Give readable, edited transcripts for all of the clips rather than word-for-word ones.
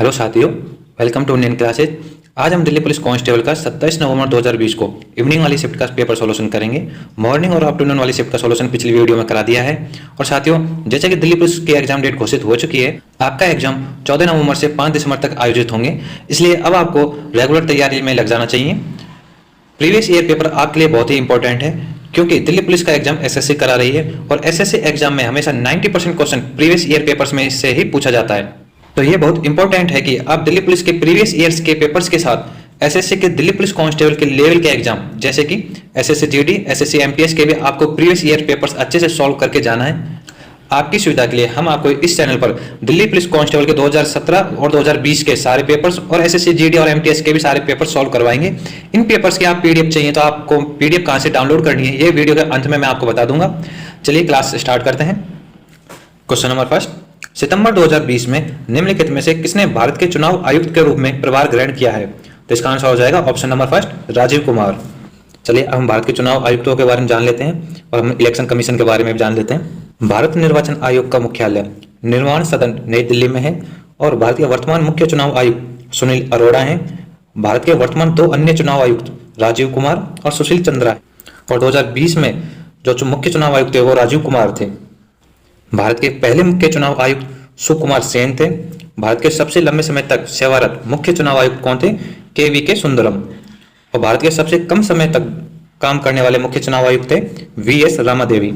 Hello साथियों, welcome to Indian classes. आज हम दिल्ली पुलिस कांस्टेबल का 27 नवंबर 2020 को इवनिंग वाली शिफ्ट का पेपर सॉल्यूशन करेंगे। मॉर्निंग और आफ्टरनून वाली शिफ्ट का सॉल्यूशन पिछली वीडियो में करा दिया है। और साथियों, जैसे कि दिल्ली पुलिस की एग्जाम डेट घोषित हो चुकी है, आपका एग्जाम 14 नवंबर से 5 दिसंबर तक आयोजित होंगे, इसलिए अब आपको रेगुलर तैयारी में लग जाना चाहिए। प्रीवियस ईयर पेपर आपके लिए बहुत ही इंपॉर्टेंट है, क्योंकि दिल्ली पुलिस का एग्जाम एसएससी करा रही है और एसएससी एग्जाम में हमेशा 90% क्वेश्चन प्रीवियस ईयर पेपर्स में से ही पूछा जाता है। तो ये बहुत इंपॉर्टेंट है कि आप दिल्ली पुलिस के प्रीवियस ईयर्स के पेपर्स के साथ एसएससी के दिल्ली पुलिस कांस्टेबल के लेवल के एग्जाम जैसे कि एसएससी जीडी, एसएससी एमपीएस के भी आपको प्रीवियस ईयर पेपर्स अच्छे से सॉल्व करके जाना है। आपकी सुविधा के लिए हम आपको इस चैनल पर दिल्ली पुलिस कांस्टेबल के 2017 और 2020 के सारे पेपर्स और एसएससी जीडी और एमटीएस के भी सारे पेपर सॉल्व करवाएंगे। इन पेपर्स की आप पीडीएफ चाहिए तो आपको पीडीएफ कहां से डाउनलोड करनी है, ये वीडियो के अंत में मैं आपको बता दूंगा। चलिए क्लास स्टार्ट करते हैं। क्वेश्चन नंबर फर्स्ट, सितंबर 2020 में निम्नलिखित में से किसने भारत के चुनाव आयुक्त के रूप में प्रभार ग्रहण किया है? तो इसका आंसर हो जाएगा option number first, Rajiv Kumar. चलिए अब हम भारत के चुनाव आयुक्तों के बारे में जान लेते हैं और हम इलेक्शन कमीशन के बारे में भी जान लेते हैं। भारत निर्वाचन आयोग का मुख्यालय निर्माण सदन नई दिल्ली में है और भारत के वर्तमान मुख्य चुनाव आयुक्त सुनील अरोड़ा हैं। भारत के वर्तमान 2 अन्य चुनाव आयुक्त राजीव कुमार और सुशील चंद्रा है और 2020 में जो मुख्य चुनाव आयुक्त थे वो राजीव कुमार थे। भारत के पहले मुख्य चुनाव आयुक्त सुकुमार सेन थे। भारत के सबसे लंबे समय तक सेवारत मुख्य चुनाव आयुक्त कौन थे? के सुंदरम। और भारत के सबसे कम समय तक काम करने वाले मुख्य चुनाव आयुक्त थे वीएस रामादेवी।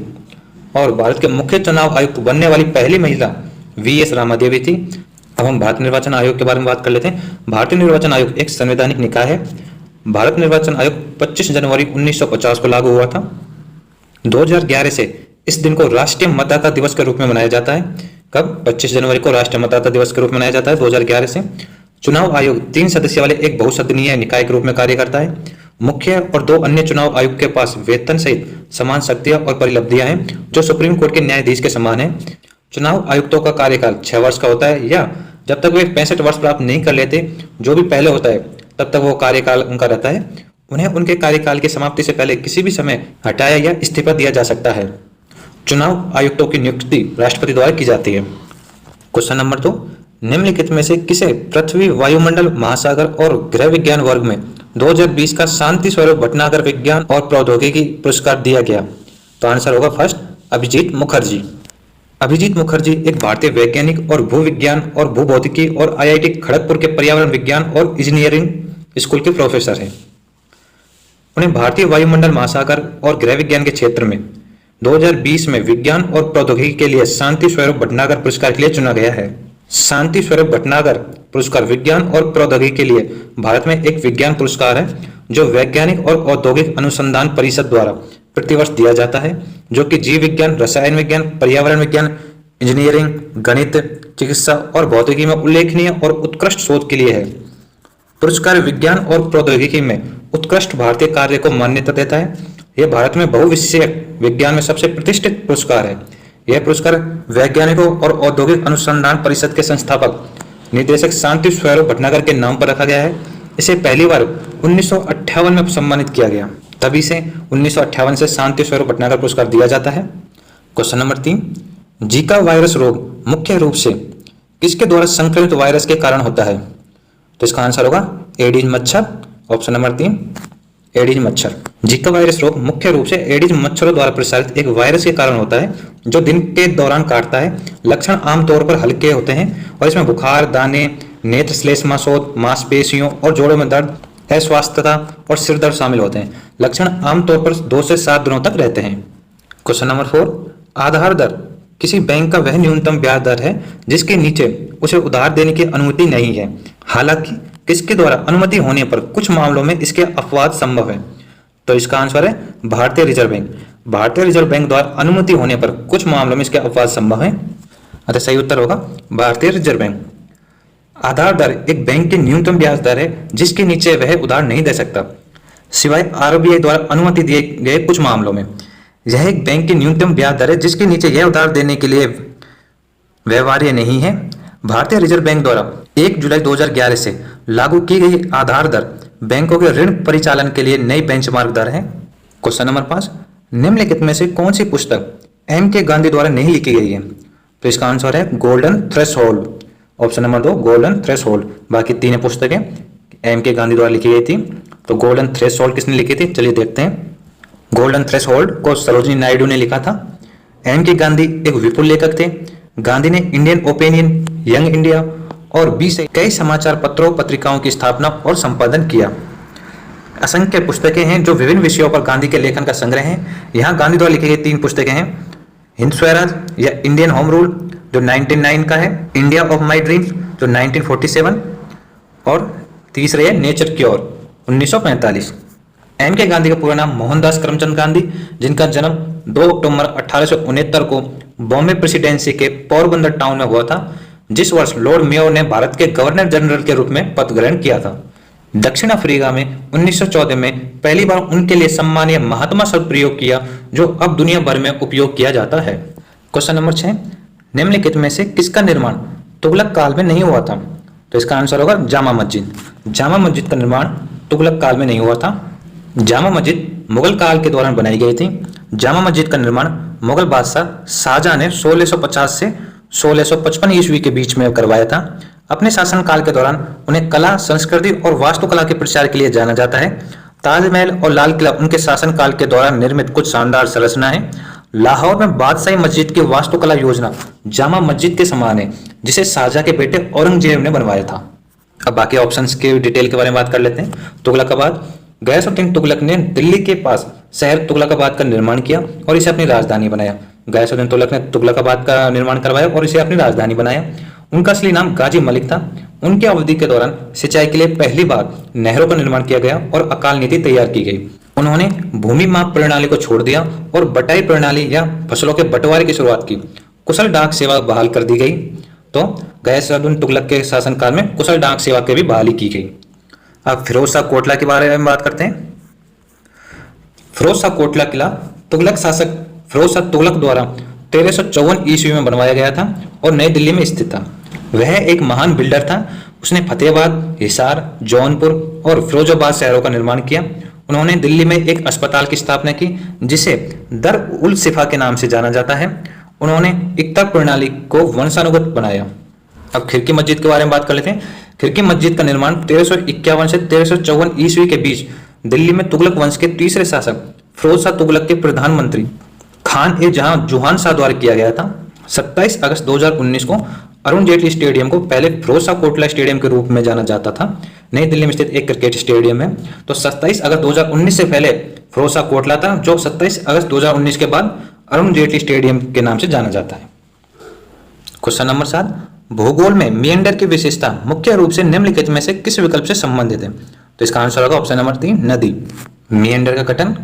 और भारत के मुख्य चुनाव आयुक्त बनने वाली पहली महिला वीएस रामादेवी थी। अब हम भारत निर्वाचन आयोग के बारे में बात कर लेते हैं। भारतीय निर्वाचन आयोग एक संवैधानिक निकाय है। भारत निर्वाचन आयोग 25 जनवरी 1950 को लागू हुआ था। 2011 से इस दिन को राष्ट्रीय मतदाता दिवस के रूप में मनाया जाता है। कब? 25 जनवरी को राष्ट्रीय मतदाता दिवस के रूप में मनाया जाता है 2011 से। चुनाव आयोग 3 सदस्य वाले एक बहुसदनीय निकाय के रूप में कार्य करता है। मुख्य और 2 अन्य चुनाव आयुक्त के पास वेतन सहित समान शक्तियां और परिलब्धियां हैं जो सुप्रीम कोर्ट के न्यायाधीश के समान है। चुनाव आयुक्तों का कार्यकाल 6 वर्ष का होता है, या जब तक वे 65 वर्ष प्राप्त नहीं कर लेते, जो भी पहले होता है, तब तक वो कार्यकाल उनका रहता है। उन्हें उनके कार्यकाल की समाप्ति से पहले किसी भी समय हटाया या इस्तीफा दिया जा सकता है। चुनाव आयुक्तों की नियुक्ति राष्ट्रपति द्वारा की जाती है। क्वेश्चन नंबर 2, निम्नलिखित में से किसे पृथ्वी, वायुमंडल, महासागर और गृह विज्ञान वर्ग में 2020 का शांति स्वरूप भटनागर विज्ञान और प्रौद्योगिकी पुरस्कार दिया गया? तो आंसर होगा फर्स्ट, अभिजीत मुखर्जी। अभिजीत मुखर्जी एक भारतीय वैज्ञानिक और भूविज्ञान और भूभौतिकी और आईआईटी खड़गपुर के पर्यावरण विज्ञान और इंजीनियरिंग स्कूल के प्रोफेसर हैं। उन्हें भारतीय वायुमंडल, महासागर और गृह विज्ञान के क्षेत्र में 2020 में विज्ञान और प्रौद्योगिकी के लिए शांति स्वरूप भटनागर पुरस्कार के लिए चुना गया है। शांति स्वरूप भटनागर पुरस्कार विज्ञान और प्रौद्योगिकी के लिए भारत में एक विज्ञान पुरस्कार है जो वैज्ञानिक और औद्योगिक अनुसंधान परिषद द्वारा प्रतिवर्ष दिया जाता है, जो कि जीव विज्ञान, रसायन विज्ञान, पर्यावरण विज्ञान, इंजीनियरिंग, गणित, चिकित्सा और भौतिकी में उल्लेखनीय और उत्कृष्ट शोध के लिए है। पुरस्कार विज्ञान और प्रौद्योगिकी में उत्कृष्ट भारतीय कार्य को मान्यता देता है। यह भारत में बहुविषयक विज्ञान में सबसे प्रतिष्ठित पुरस्कार है। यह पुरस्कार वैज्ञानिकों और औद्योगिक अनुसंधान परिषद के संस्थापक निदेशक शांति स्वरूप भटनागर के नाम पर रखा गया है। इसे पहली बार 1958 में सम्मानित किया गया, तभी से 1958 से शांति स्वरूप भटनागर पुरस्कार दिया जाता है। क्वेश्चन नंबर 3, जीका वायरस रोग मुख्य रूप से किसके द्वारा संक्रमित वायरस के कारण होता है? तो इसका आंसर होगा एडीज मच्छर। ऑप्शन नंबर 3, एडीज मच्छर। जीका वायरस रोग मुख्य रूप से एडीज मच्छरों द्वारा प्रसारित एक वायरस के कारण होता है जो दिन के दौरान काटता है। लक्षण आमतौर पर हल्के होते हैं और इसमें बुखार, दाने, नेत्र श्लेष्माशोथ, मांसपेशियों और जोड़ों में दर्द, अस्वस्थता और सिर दर्द शामिल होते हैं। लक्षण आमतौर पर 2 से 7 दिनों तक रहते हैं। क्वेश्चन नंबर 4, आधार दर किसी बैंक का वह न्यूनतम ब्याज दर है जिसके नीचे उसे उधार देने की अनुमति नहीं है। हालांकि किसके द्वारा अनुमति होने पर कुछ मामलों में इसके अपवाद संभव है? तो इसका आंसर है भारतीय रिजर्व बैंक। भारतीय रिजर्व बैंक द्वारा अनुमति होने पर कुछ मामलों में इसके अपवाद संभव है। अतः सही उत्तर होगा भारतीय रिजर्व बैंक। आधार दर एक बैंक की न्यूनतम ब्याज दर है जिसके नीचे वह उधार नहीं दे सकता, सिवाय आरबीआई द्वारा अनुमति दिए गए कुछ मामलों में। यह एक बैंक की न्यूनतम ब्याज दर है जिसके नीचे यह उधार देने के लिए व्यवहार्य नहीं है। भारतीय रिजर्व बैंक द्वारा 1 जुलाई 2011 से लागू की गई आधार दर बैंकों के ऋण परिचालन के लिए नई बेंचमार्क दर है। क्वेश्चन नंबर 5, निम्नलिखित में से कौन सी पुस्तक एम के गांधी द्वारा नहीं लिखी गई है? तो इसका आंसर है golden threshold. Option number 2 golden threshold. बाकी तीन पुस्तकें एम के गांधी द्वारा लिखी गई थी। तो गोल्डन थ्रेशोल्ड किसने लिखी थी, चलिए देखते हैं। गोल्डन थ्रेशोल्ड को सरोजिनी नायडू ने लिखा था। एम के गांधी एक विपुल लेखक थे। गांधी ने इंडियन ओपिनियन, यंग इंडिया और बी से कई समाचार पत्रों पत्रिकाओं की स्थापना और संपादन किया। असंख्य पुस्तकें हैं जो विभिन्न विषयों पर गांधी के लेखन का संग्रह है। यहाँ गांधी द्वारा लिखी गई तीन पुस्तकें हैं, हिंद स्वराज या इंडियन होम रूल जो 1909 का है, इंडिया ऑफ माई ड्रीम्स जो 1947 और तीसरे है नेचर क्योर 1945। एम के गांधी का पूरा नाम मोहनदास करमचंद गांधी, जिनका जन्म 2 अक्टूबर 1869 को बॉम्बे प्रेसिडेंसी के पोरबंदर टाउन में हुआ था, जिस वर्ष लॉर्ड मेयो ने भारत के गवर्नर जनरल के रूप में पद ग्रहण किया था। दक्षिण अफ्रीका में 1914 में पहली बार उनके लिए सम्मानीय महात्मा शब्द प्रयोग किया, जो अब दुनिया भर में उपयोग किया जाता है। क्वेश्चन नंबर 6, निम्नलिखित में से किसका निर्माण तुगलक काल में नहीं हुआ था? तो इसका आंसर होगा जामा मस्जिद। जामा मस्जिद का निर्माण तुगलक काल में नहीं हुआ था। जामा मस्जिद मुगल काल के दौरान बनाई गई थी। जामा मस्जिद का निर्माण मुगल बादशाह शाहजहां ने 1650 से 1655 ईस्वी के बीच में करवाया था। अपने शासनकाल के दौरान उन्हें कला, संस्कृति और वास्तुकला के प्रचार के लिए जाना जाता है। ताजमहल और लाल किला उनके शासनकाल के दौरान निर्मित कुछ शानदार संरचना है। लाहौर में बादशाही मस्जिद की वास्तुकला योजना जामा मस्जिद के समान है, जिसे शाहजहां के बेटे औरंगजेब ने बनवाया था। अब बाकी ऑप्शंस के डिटेल के बारे में बात कर लेते हैं। तुगलकाबाद, गयासुद्दीन तुगलक ने दिल्ली के पास शहर तुगलकाबाद का निर्माण किया और इसे अपनी राजधानी बनाया। गयासुद्दीन तुगलक ने तुगलकाबाद का निर्माण करवाया और इसे अपनी राजधानी बनाया। उनका असली नाम गाजी मलिक था। उनकी अवधि के दौरान सिंचाई के लिए पहली बार नहरों का निर्माण किया गया और अकाल नीति तैयार की गई। उन्होंने भूमि माप प्रणाली को छोड़ दिया और बटाई प्रणाली या फसलों के बंटवारे की शुरुआत की। कुशल डाक सेवा बहाल कर दी गई। तो गयासुद्दीन तुगलक के शासनकाल में कुशल डाक सेवा की भी बहाली की गई। अब फिरोज शाह कोटला के बारे में बात करते हैं। फिरोज शाह कोटला किला तुगलक शासक फिरोज शाह तुगलक द्वारा 1354 ईस्वी में बनवाया गया था और नई दिल्ली में स्थित था। वह एक महान बिल्डर था। उसने फतेहाबाद, हिसार, जौनपुर और फिरोजाबाद शहरों का निर्माण किया। उन्होंने दिल्ली में एक अस्पताल की स्थापना की, जिसे दर उल सिफा के नाम से जाना जाता है। उन्होंने इक्ता प्रणाली को वंशानुगत बनाया। अब खिड़की मस्जिद के बारे में बात कर लेते हैं। खिड़की मस्जिद का निर्माण 1351 से 1354 ईस्वी के बीच दिल्ली में तुगलक वंश के तीसरे शासक फिरोज शाह तुगलक के प्रधानमंत्री खान ए जहां जुहान शाह द्वारा किया गया था। 27 अगस्त 2019 को अरुण जेटली स्टेडियम को पहले फिरोज शाह कोटला स्टेडियम के रूप में जाना जाता था। नई दिल्ली में स्थित एक क्रिकेट स्टेडियम है। तो 27 अगस्त 2019 से पहले फिरोज शाह कोटला था, जो 27 अगस्त 2019 के बाद अरुण जेटली स्टेडियम के नाम से जाना जाता है। क्वेश्चन नंबर 7, भूगोल में मिएंडर की विशेषता मुख्य रूप से निम्नलिखित में से किस विकल्प से संबंधित है? तो इसका आंसर होगा ऑप्शन नंबर 3 नदी। मिएंडर का गठन,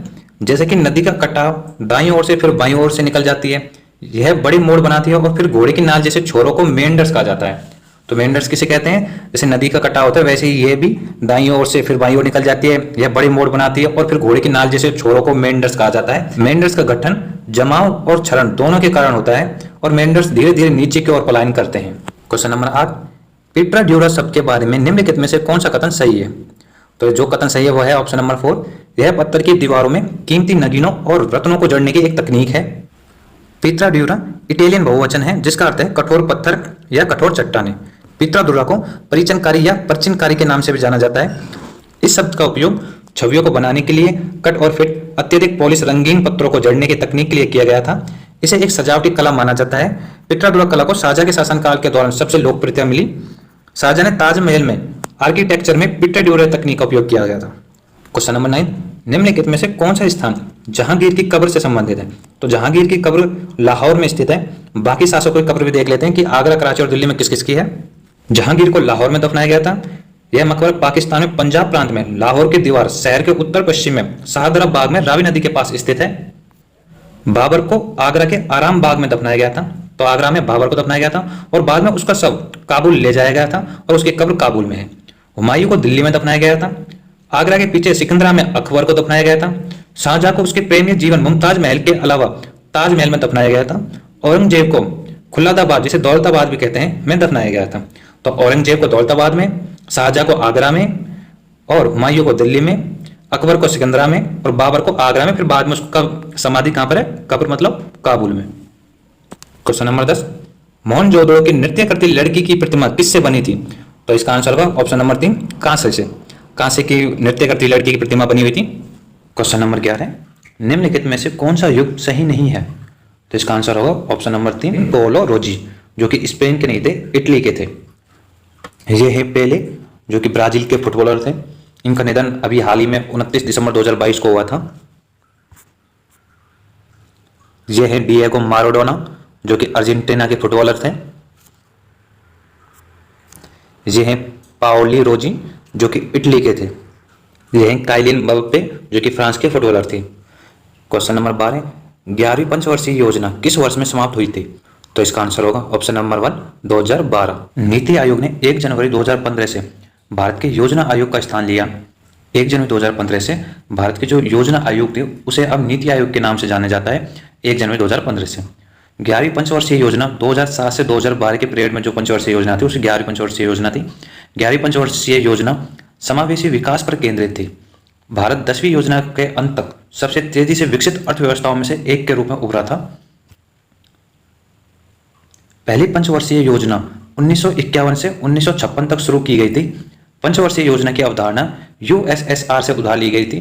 जैसे कि नदी का कटाव दाईं ओर से फिर बाईं ओर से निकल जाती है, यह बड़ी मोड़ बनाती है और फिर घोड़े की नाल जैसे छोरों को मेंडर्स कहा जाता है। तो मेंडर्स किसे कहते हैं? जैसे नदी का कटाव होता है, वैसे ही ये भी दाईं ओर से फिर बाईं ओर निकल जाती है, यह बड़ी मोड़ बनाती है और फिर घोड़े की नाल जैसे छोरों को मेंडर्स कहा जाता है। मेंडर्स का गठन जमाव और क्षरण दोनों के कारण होता है और मेंडर्स धीरे धीरे नीचे की ओर पलायन करते हैं। क्वेश्चन नंबर 8, पीट्रा ड्यूरा शब्द के बारे में निम्नलिखित में से कौन सा कथन सही है? तो जो कथन सही है वो है ऑप्शन नंबर 4, यह पत्थर की दीवारों में कीमती नगीनों और रत्नों को जड़ने की एक तकनीक है। पीट्रा ड्यूरा इटालियन बहुवचन है, जिसका अर्थ है कठोर पत्थर या कठोर चट्टानें। पीट्रा ड्यूरा को परिचनकारी या परचिनकारी के नाम से भी जाना जाता है। इस शब्द का उपयोग छवियों को बनाने के लिए कट और फिट अत्यधिक पॉलिश रंगीन पत्थरों को जड़ने की तकनीक के लिए किया गया था। इसे एक सजावटी कला माना जाता है। पीट्रा ड्यूरा कला को शाहजहां के शासनकाल के दौरान सबसे लोकप्रियता मिली। शाहजहां ने ताजमहल में आर्किटेक्चर में पीट्रा ड्यूरा तकनीक का उपयोग किया गया था। क्वेश्चन नंबर 9, निम्नलिखित में से कौन सा स्थान जहांगीर की कब्र से संबंधित है? तो जहांगीर की कब्र लाहौर में स्थित है। बाकी शासकों की कब्र भी देख लेते हैं कि आगरा, कराची और दिल्ली में किस किस की है। जहांगीर को लाहौर में दफनाया गया था। यह मकबरा पाकिस्तान में पंजाब प्रांत में लाहौर की दीवार शहर के उत्तर पश्चिम में शाहदरा बाग में रावी नदी के पास स्थित है। बाबर को आगरा के आराम बाग में दफनाया गया था। तो आगरा में बाबर को दफनाया गया था और बाद में उसका शव काबुल ले जाया गया था और उसकी कब्र काबुल में है। हुमायूं को दिल्ली में दफनाया गया था। आगरा के पीछे सिकंदरा में अकबर को दफनाया गया था। शाहजहां को उसके प्रेमी जीवन मुमताज महल के अलावा ताजमहल में दफनाया गया था। औरंगजेब को खुल्लादाबाद, जिसे दौलताबाद भी कहते हैं, में दफनाया गया था। तो औरंगजेब को दौलताबाद में, शाहजहां को आगरा में और हुमायूं को दिल्ली में, अकबर को सिकंदरा में और बाबर को आगरा में। फिर बाद में उसका समाधि कहां पर है? कब्र मतलब काबुल में। क्वेश्चन नंबर 10, मोहनजोदड़ो की नृत्य करती लड़की की प्रतिमा किससे बनी थी? तो इसका आंसर होगा ऑप्शन नंबर 3, कांसे से। कांसे की नृत्य करती लड़की की प्रतिमा बनी हुई थी। क्वेश्चन नंबर 11, निम्नलिखित में से कौन सा युग सही नहीं है? तो इसका आंसर होगा ऑप्शन नंबर 3, पोलो रोजी, जो कि स्पेन के नहीं थे, इटली के थे। ये है पेले, जो कि ब्राजील के फुटबॉलर थे। इनका निधन अभी हाल ही में 29 दिसंबर 2022 को हुआ था। ये है डिएगो माराडोना, जो कि अर्जेंटीना के फुटबॉलर थे। ये हैं पाओली रोजी, जो कि इटली के थे। ये हैं काइलिन मबाप्पे, जो कि फ्रांस के फुटबॉलर थे। क्वेश्चन नंबर 12, 11वीं पंचवर्षीय योजना किस वर्ष में समाप्त हुई थी? तो इसका आंसर होगा ऑप्शन नंबर 1, 2012। नीति आयोग ने 1 जनवरी 2015 से भारत के योजना आयोग का स्थान लिया। 1 जनवरी 2015 से भारत के जो योजना आयोग थे उसे अब नीति आयोग के नाम से जाना जाता है, 1 जनवरी 2015 से। 11वीं पंचवर्षीय योजना 2007 से 2012 के पीरियड में जो पंचवर्षीय योजना थी उसे 11वीं पंचवर्षीय योजना थी। 11वीं पंचवर्षीय योजना समावेशी विकास पर केंद्रित थी। भारत 10वीं योजना के अंत तक सबसे तेजी से विकसित अर्थव्यवस्थाओं में से एक के रूप में उभरा था। पहली पंचवर्षीय योजना 1951 से 1956 तक शुरू की गई थी। पंचवर्षीय योजना की अवधारणा यूएसएसआर से उधार ली गई थी।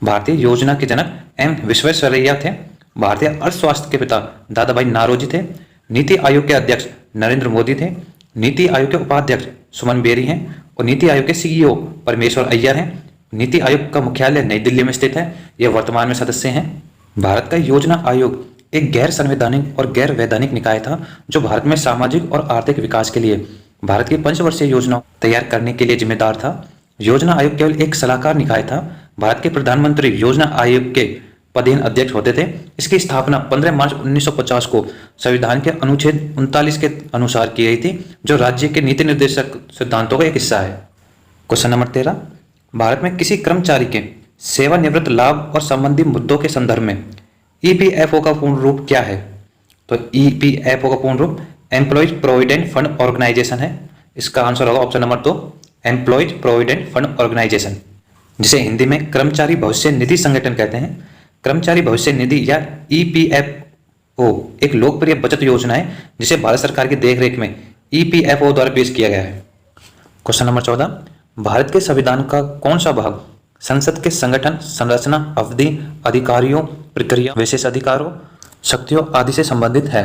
भारतीय योजना के जनक एम विश्वेश्वरैया थे। भारतीय अर्थशास्त्र के पिता दादा भाई नारोजी थे। नीति आयोग के अध्यक्ष नरेंद्र मोदी थे। नीति आयोग के उपाध्यक्ष सुमन बेरी हैं और नीति आयोग के सीईओ परमेश्वर अय्यर हैं। नीति आयोग का मुख्यालय नई दिल्ली में स्थित है। ये वर्तमान में सदस्य हैं। भारत का योजना आयोग एक गैर संवैधानिक और गैर वैधानिक निकाय था जो भारत में सामाजिक और आर्थिक विकास के लिए भारत की पंचवर्षीय योजना तैयार करने के लिए जिम्मेदार था। योजना आयोग केवल एक सलाहकार निकाय था। भारत के प्रधानमंत्री योजना आयोग के पदेन अध्यक्ष होते थे। इसकी स्थापना 15 मार्च 1950 को संविधान के अनुच्छेद 39 के अनुसार की गई थी, जो राज्य के नीति निर्देशक सिद्धांतों का एक हिस्सा है। क्वेश्चन नंबर 13, भारत में किसी कर्मचारी के सेवानिवृत्त लाभ और संबंधी मुद्दों के संदर्भ में ईपीएफओ का पूर्ण रूप क्या है? तो ईपीएफओ का पूर्ण रूप एम्प्लॉयज प्रोविडेंट फंड ऑर्गेनाइजेशन है। इसका आंसर होगा option number 2, employees provident fund organisation, जिसे हिंदी में कर्मचारी भविष्य निधि संगठन कहते हैं। कर्मचारी भविष्य निधि या ईपीएफओ एक लोकप्रिय बचत योजना है जिसे भारत सरकार की देखरेख में ईपीएफओ द्वारा पेश किया गया है। क्वेश्चन नंबर 14, भारत के संविधान का कौन सा भाग संसद के संगठन, संरचना, अवधि, अधिकारियों, प्रक्रिया, विशेष अधिकारों, शक्तियों आदि से संबंधित है?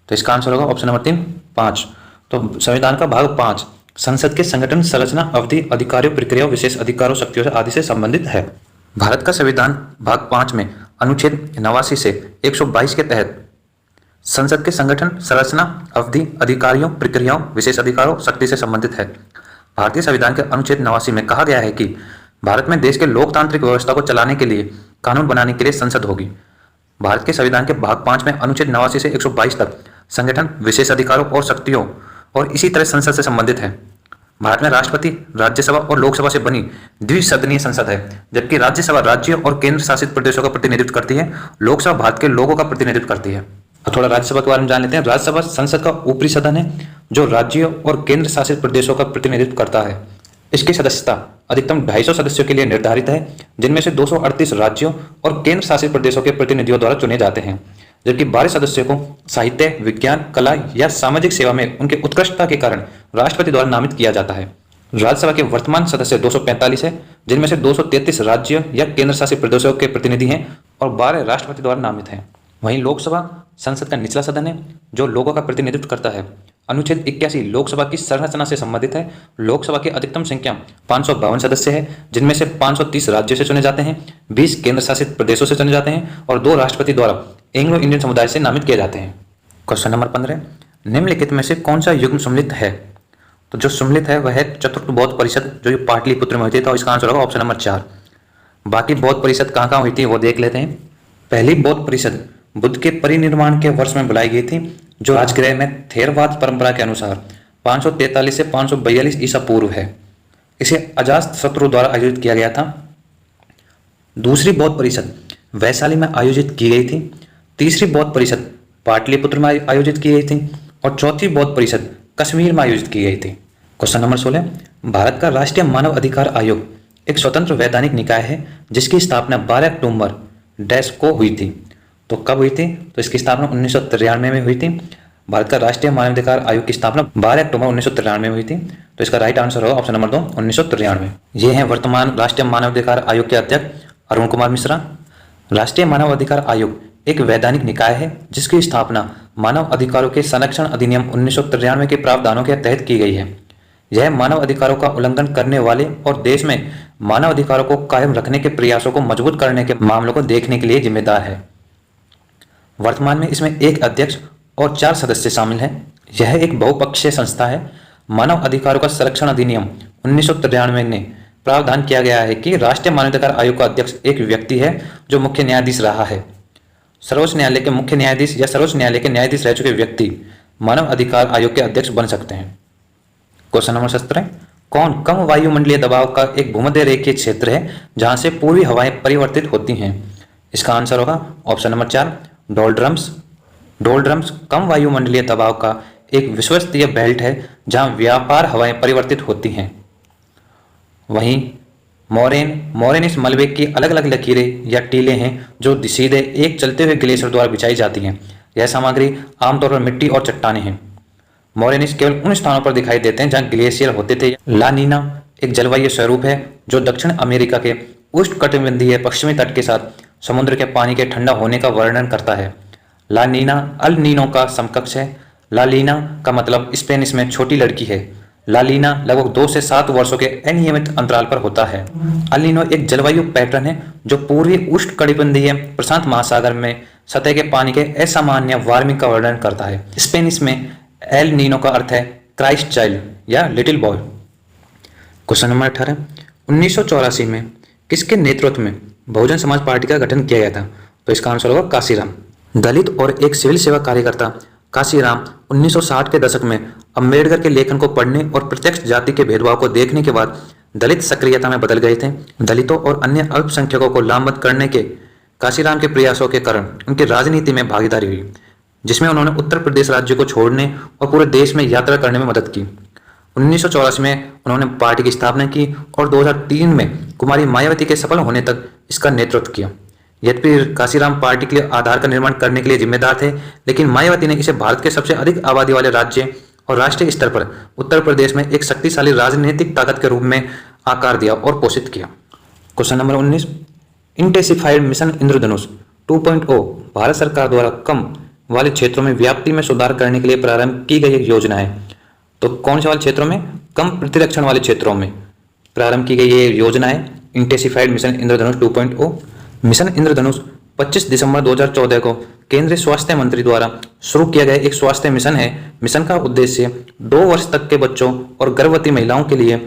तो इसका आंसर होगा ऑप्शन नंबर 3, 5। तो संविधान का भाग 5 संसद के संगठन, संरचना, अवधि, अधिकारियों, प्रक्रियाओं, विशेष अधिकारों, शक्तियों आदि से संबंधित है। भारत का संविधान भाग 5 में अनुच्छेद 89 से 122 के तहत संसद के संगठन, संरचना, अवधि, अधिकारियों, प्रक्रियाओं, विशेष अधिकारों, शक्ति से संबंधित है। भारतीय संविधान के अनुच्छेद 89 में कहा गया है कि भारत में देश के लोकतांत्रिक व्यवस्था को चलाने के लिए कानून बनाने के लिए संसद होगी। भारत के संविधान के भाग 5 में अनुच्छेद 89 से 122 तक संगठन, विशेष अधिकारों और शक्तियों और इसी तरह संसद से संबंधित है। भारत में राष्ट्रपति, राज्यसभा और लोकसभा से बनी द्विसदनीय संसद है, जबकि राज्यसभा राज्यों और केंद्र शासित प्रदेशों का प्रतिनिधित्व करती है। लोकसभा भारत के लोगों का प्रतिनिधित्व करती है। अब थोड़ा राज्यसभा के बारे में जान लेते हैं। राज्यसभा संसद का ऊपरी सदन है जो राज्यों और केंद्र शासित प्रदेशों का प्रतिनिधित्व करता है। इसकी सदस्यता अधिकतम 250 सदस्यों के लिए निर्धारित है, जिनमें से 238 राज्यों और केंद्र शासित प्रदेशों के प्रतिनिधियों द्वारा चुने जाते हैं, जबकि 12 सदस्यों को साहित्य, विज्ञान, कला या सामाजिक सेवा में उनके उत्कृष्टता के कारण राष्ट्रपति द्वारा नामित किया जाता है। राज्यसभा के वर्तमान सदस्य 245 है, जिनमें से 233 राज्यों या केंद्र शासित प्रदेशों के प्रतिनिधि हैं और 12 राष्ट्रपति द्वारा नामित हैं। वहीं लोकसभा संसद का निचला सदन है जो लोगों का प्रतिनिधित्व करता है। अनुच्छेद 81 लोकसभा की संरचना से संबंधित है। लोकसभा की अधिकतम संख्या 552 सदस्य है, जिनमें से 530 राज्यों से चुने जाते हैं, 20 केंद्र शासित प्रदेशों से चुने जाते हैं और 2 राष्ट्रपति द्वारा एंग्लो इंडियन समुदाय से नामित किए जाते हैं। क्वेश्चन नंबर 15, निम्नलिखित में से कौन सा युग्म सम्मिलित है? तो जो सम्मिलित है वह है चतुर्थ बौद्ध परिषद, जो कि पाटलिपुत्र में हुई थी। तो इसका आंसर होगा ऑप्शन नंबर 4। बाकी बौद्ध परिषद कहाँ कहाँ हुई थी वो देख लेते हैं। पहली बौद्ध परिषद बुद्ध के परिनिर्वाण के वर्ष में बुलाई गई थी, जो राजगृह में थेरवाद परंपरा के अनुसार 543 से 542 ईसा पूर्व है। इसे अजात शत्रु द्वारा आयोजित किया गया था। दूसरी बौद्ध परिषद वैशाली में आयोजित की गई थी। तीसरी बौद्ध परिषद पाटलिपुत्र में आयोजित की गई थी और चौथी बौद्ध परिषद कश्मीर में आयोजित की गई थी। क्वेश्चन नंबर 16, भारत का राष्ट्रीय मानव अधिकार आयोग एक स्वतंत्र वैधानिक निकाय है जिसकी स्थापना 12 अक्टूबर डैश को हुई थी। तो कब हुई थी? तो इसकी स्थापना 1993 में हुई थी। भारत का राष्ट्रीय मानवाधिकार आयोग की स्थापना 12 अक्टूबर 1993 में हुई थी। तो इसका राइट आंसर होगा ऑप्शन नंबर 2 1993। ये हैं वर्तमान राष्ट्रीय मानवाधिकार आयोग के अध्यक्ष अरुण कुमार मिश्रा। राष्ट्रीय मानवाधिकार आयोग एक वैधानिक निकाय है जिसकी स्थापना मानव अधिकारों के संरक्षण अधिनियम 1993 के प्रावधानों के तहत की गई है। यह मानव अधिकारों का उल्लंघन करने वाले और देश में मानव अधिकारों को कायम रखने के प्रयासों को मजबूत करने के मामलों को देखने के लिए जिम्मेदार है। वर्तमान में इसमें एक अध्यक्ष और 4 सदस्य शामिल हैं। यह एक बहुपक्षीय संस्था है। मानव अधिकारों का संरक्षण अधिनियम 1993 में प्रावधान किया गया है कि राष्ट्रीय मानवाधिकार आयोग का अध्यक्ष एक व्यक्ति है जो मुख्य न्यायाधीश रहा है। सर्वोच्च न्यायालय के मुख्य न्यायाधीश या सर्वोच्च न्यायालय के न्यायाधीश रह चुके व्यक्ति मानव अधिकार आयोग के अध्यक्ष बन सकते हैं। क्वेश्चन नंबर 17, कौन कम वायुमंडलीय दबाव का एक भूमध्य रेखीय क्षेत्र है जहां से पूर्वी हवाएं परिवर्तित होती हैं? इसका आंसर होगा ऑप्शन नंबर 4 डोलड्रम्स। डोलड्रम्स कम वायुमंडलीय दबाव का एक विश्वस्तरीय बेल्ट है जहां व्यापार हवाएं परिवर्तित होती हैं। वहीं मोरेन इस मलबे की अलग अलग लकीरें या टीले हैं जो सीधे एक चलते हुए ग्लेशियर द्वारा बिछाई जाती हैं। यह सामग्री आमतौर पर मिट्टी और चट्टानें हैं। मोरेनिस केवल उन स्थानों पर दिखाई देते हैं जहां ग्लेशियर होते थे। ला नीना एक जलवायु स्वरूप है जो दक्षिण अमेरिका के उष्णकटिबंधीय पश्चिमी तट के साथ समुद्र के पानी के ठंडा होने का वर्णन करता है। ला नीना अल नीनो का समकक्ष है। ला लीना का मतलब स्पेनिश में छोटी लड़की है। ला लीना लगभग 2 से 7 वर्षों के अनियमित अंतराल पर होता है। अल नीनो एक जलवायु पैटर्न है जो पूर्वी उष्णकटिबंधीय प्रशांत महासागर में सतह के पानी के असामान्य वार्मिंग का वर्णन करता है। स्पेनिश में एल नीनो का अर्थ है क्राइस्ट चाइल्ड या लिटिल बॉय। क्वेश्चन नंबर 18, 1984 में किसके नेतृत्व में बहुजन समाज पार्टी का गठन किया गया था? तो इसका आंसर होगा काशीराम। दलित और एक सिविल सेवा कार्यकर्ता काशीराम 1960 के दशक में अंबेडकर के लेखन को पढ़ने और प्रत्यक्ष जाति के भेदभाव को देखने के बाद दलित सक्रियता में बदल गए थे। दलितों और अन्य अल्पसंख्यकों को लामबंद करने के काशीराम के प्रयासों के कारण उनकी राजनीति में भागीदारी हुई, जिसमें उन्होंने उत्तर प्रदेश राज्य को छोड़ने और पूरे देश में यात्रा करने में मदद की। 1984 में उन्होंने पार्टी की स्थापना की और 2003 में कुमारी मायावती के सफल होने तक इसका नेतृत्व किया। यद्यपि काशीराम पार्टी के लिए आधार का निर्माण करने के लिए जिम्मेदार थे, लेकिन मायावती ने इसे भारत के सबसे अधिक आबादी वाले राज्य और राष्ट्रीय स्तर पर उत्तर प्रदेश में एक शक्तिशाली राजनीतिक ताकत के रूप में आकार दिया और पोषित किया। क्वेश्चन नंबर 19, इंटेंसिफाइड मिशन इंद्रधनुष 2.0 भारत सरकार द्वारा कम वाले क्षेत्रों में व्याप्ति में सुधार करने के लिए प्रारंभ की गई एक योजना है। तो कौन से वाले क्षेत्रों में? कम प्रतिरक्षण वाले क्षेत्रों में प्रारंभ की गई ये योजना है इंटेंसिफाइड मिशन इंद्रधनुष 2.0। मिशन इंद्रधनुष 25 दिसंबर 2014 को केंद्रीय स्वास्थ्य मंत्री द्वारा शुरू किया गया एक स्वास्थ्य मिशन है। मिशन का उद्देश्य 2 वर्ष तक के बच्चों और गर्भवती महिलाओं के लिए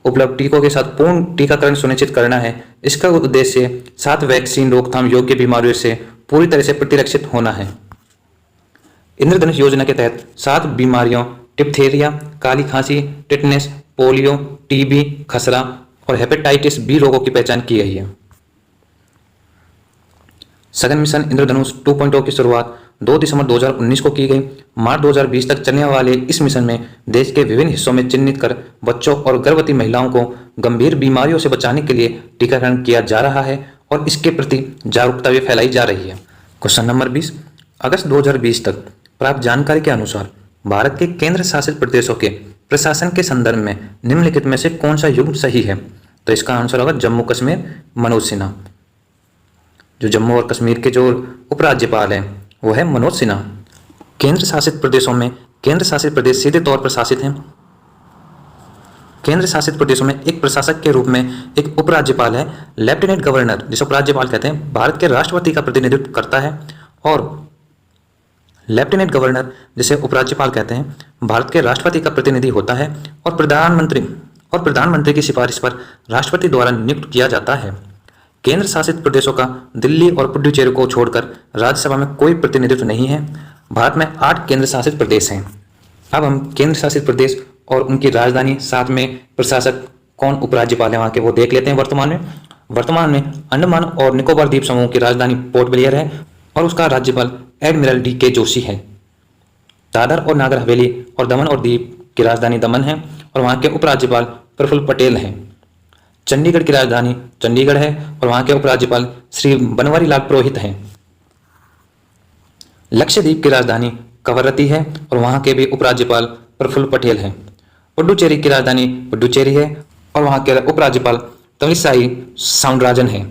उपलब्ध टीकों के साथ पूर्ण टीकाकरण सुनिश्चित करना है। इसका उद्देश्य 7 वैक्सीन रोकथाम योग्य बीमारियों से पूरी तरह से प्रतिरक्षित होना है। इंद्रधनुष योजना के तहत 7 बीमारियों डिप्थीरिया, काली खांसी, टिटनेस, पोलियो, टीबी, खसरा और हेपेटाइटिस बी रोगों की पहचान की गई है। सघन मिशन इंद्रधनुष 2.0 की शुरुआत 2 दिसंबर 2019 को की गई। मार्च 2020 तक चलने वाले इस मिशन में देश के विभिन्न हिस्सों में चिन्हित कर बच्चों और गर्भवती महिलाओं को गंभीर बीमारियों से बचाने के लिए टीकाकरण किया जा रहा है और इसके प्रति जागरूकता भी फैलाई जा रही है। क्वेश्चन नंबर 20, अगस्त 2020 तक प्राप्त जानकारी के अनुसार भारत के केंद्र शासित प्रदेशों के प्रशासन के संदर्भ में निम्नलिखित में से कौन सा युग्म सही है? तो इसका आंसर होगा जम्मू कश्मीर, मनोज सिन्हा। जो जम्मू और कश्मीर के जो उपराज्यपाल हैं वो है मनोज सिन्हा। केंद्र शासित प्रदेशों में केंद्र शासित प्रदेश सीधे तौर पर शासित हैं। केंद्र शासित प्रदेशों में एक प्रशासक के रूप में एक उपराज्यपाल है। लेफ्टिनेंट गवर्नर जिसे उपराज्यपाल कहते हैं भारत के राष्ट्रपति का प्रतिनिधित्व करता है और लेफ्टिनेंट गवर्नर जिसे उपराज्यपाल कहते हैं भारत के राष्ट्रपति का प्रतिनिधि होता है और प्रधानमंत्री की सिफारिश पर राष्ट्रपति द्वारा नियुक्त किया जाता है। केंद्र शासित प्रदेशों का दिल्ली और पुडुचेरी को छोड़कर राज्यसभा में कोई प्रतिनिधित्व नहीं है। भारत में 8 केंद्र शासित प्रदेश हैं। अब हम केंद्र शासित प्रदेश और उनकी राजधानी साथ में प्रशासक कौन उपराज्यपाल है वहाँ के वो देख लेते हैं। वर्तमान में अंडमान और निकोबार द्वीप समूह की राजधानी पोर्ट ब्लेयर है और उसका राज्यपाल एडमिरल DK जोशी है। दादर और नागर हवेली और दमन और दीव की राजधानी दमन है और वहाँ के उपराज्यपाल प्रफुल्ल पटेल हैं। चंडीगढ़ की राजधानी चंडीगढ़ है और वहाँ के उपराज्यपाल श्री बनवारी लाल पुरोहित हैं। लक्षद्वीप की राजधानी कवरत्ती है और वहाँ के भी उपराज्यपाल प्रफुल्ल पटेल हैं। पुडुचेरी की राजधानी पुडुचेरी है और वहाँ के उपराज्यपाल तमिलिसाई साउंडराजन है।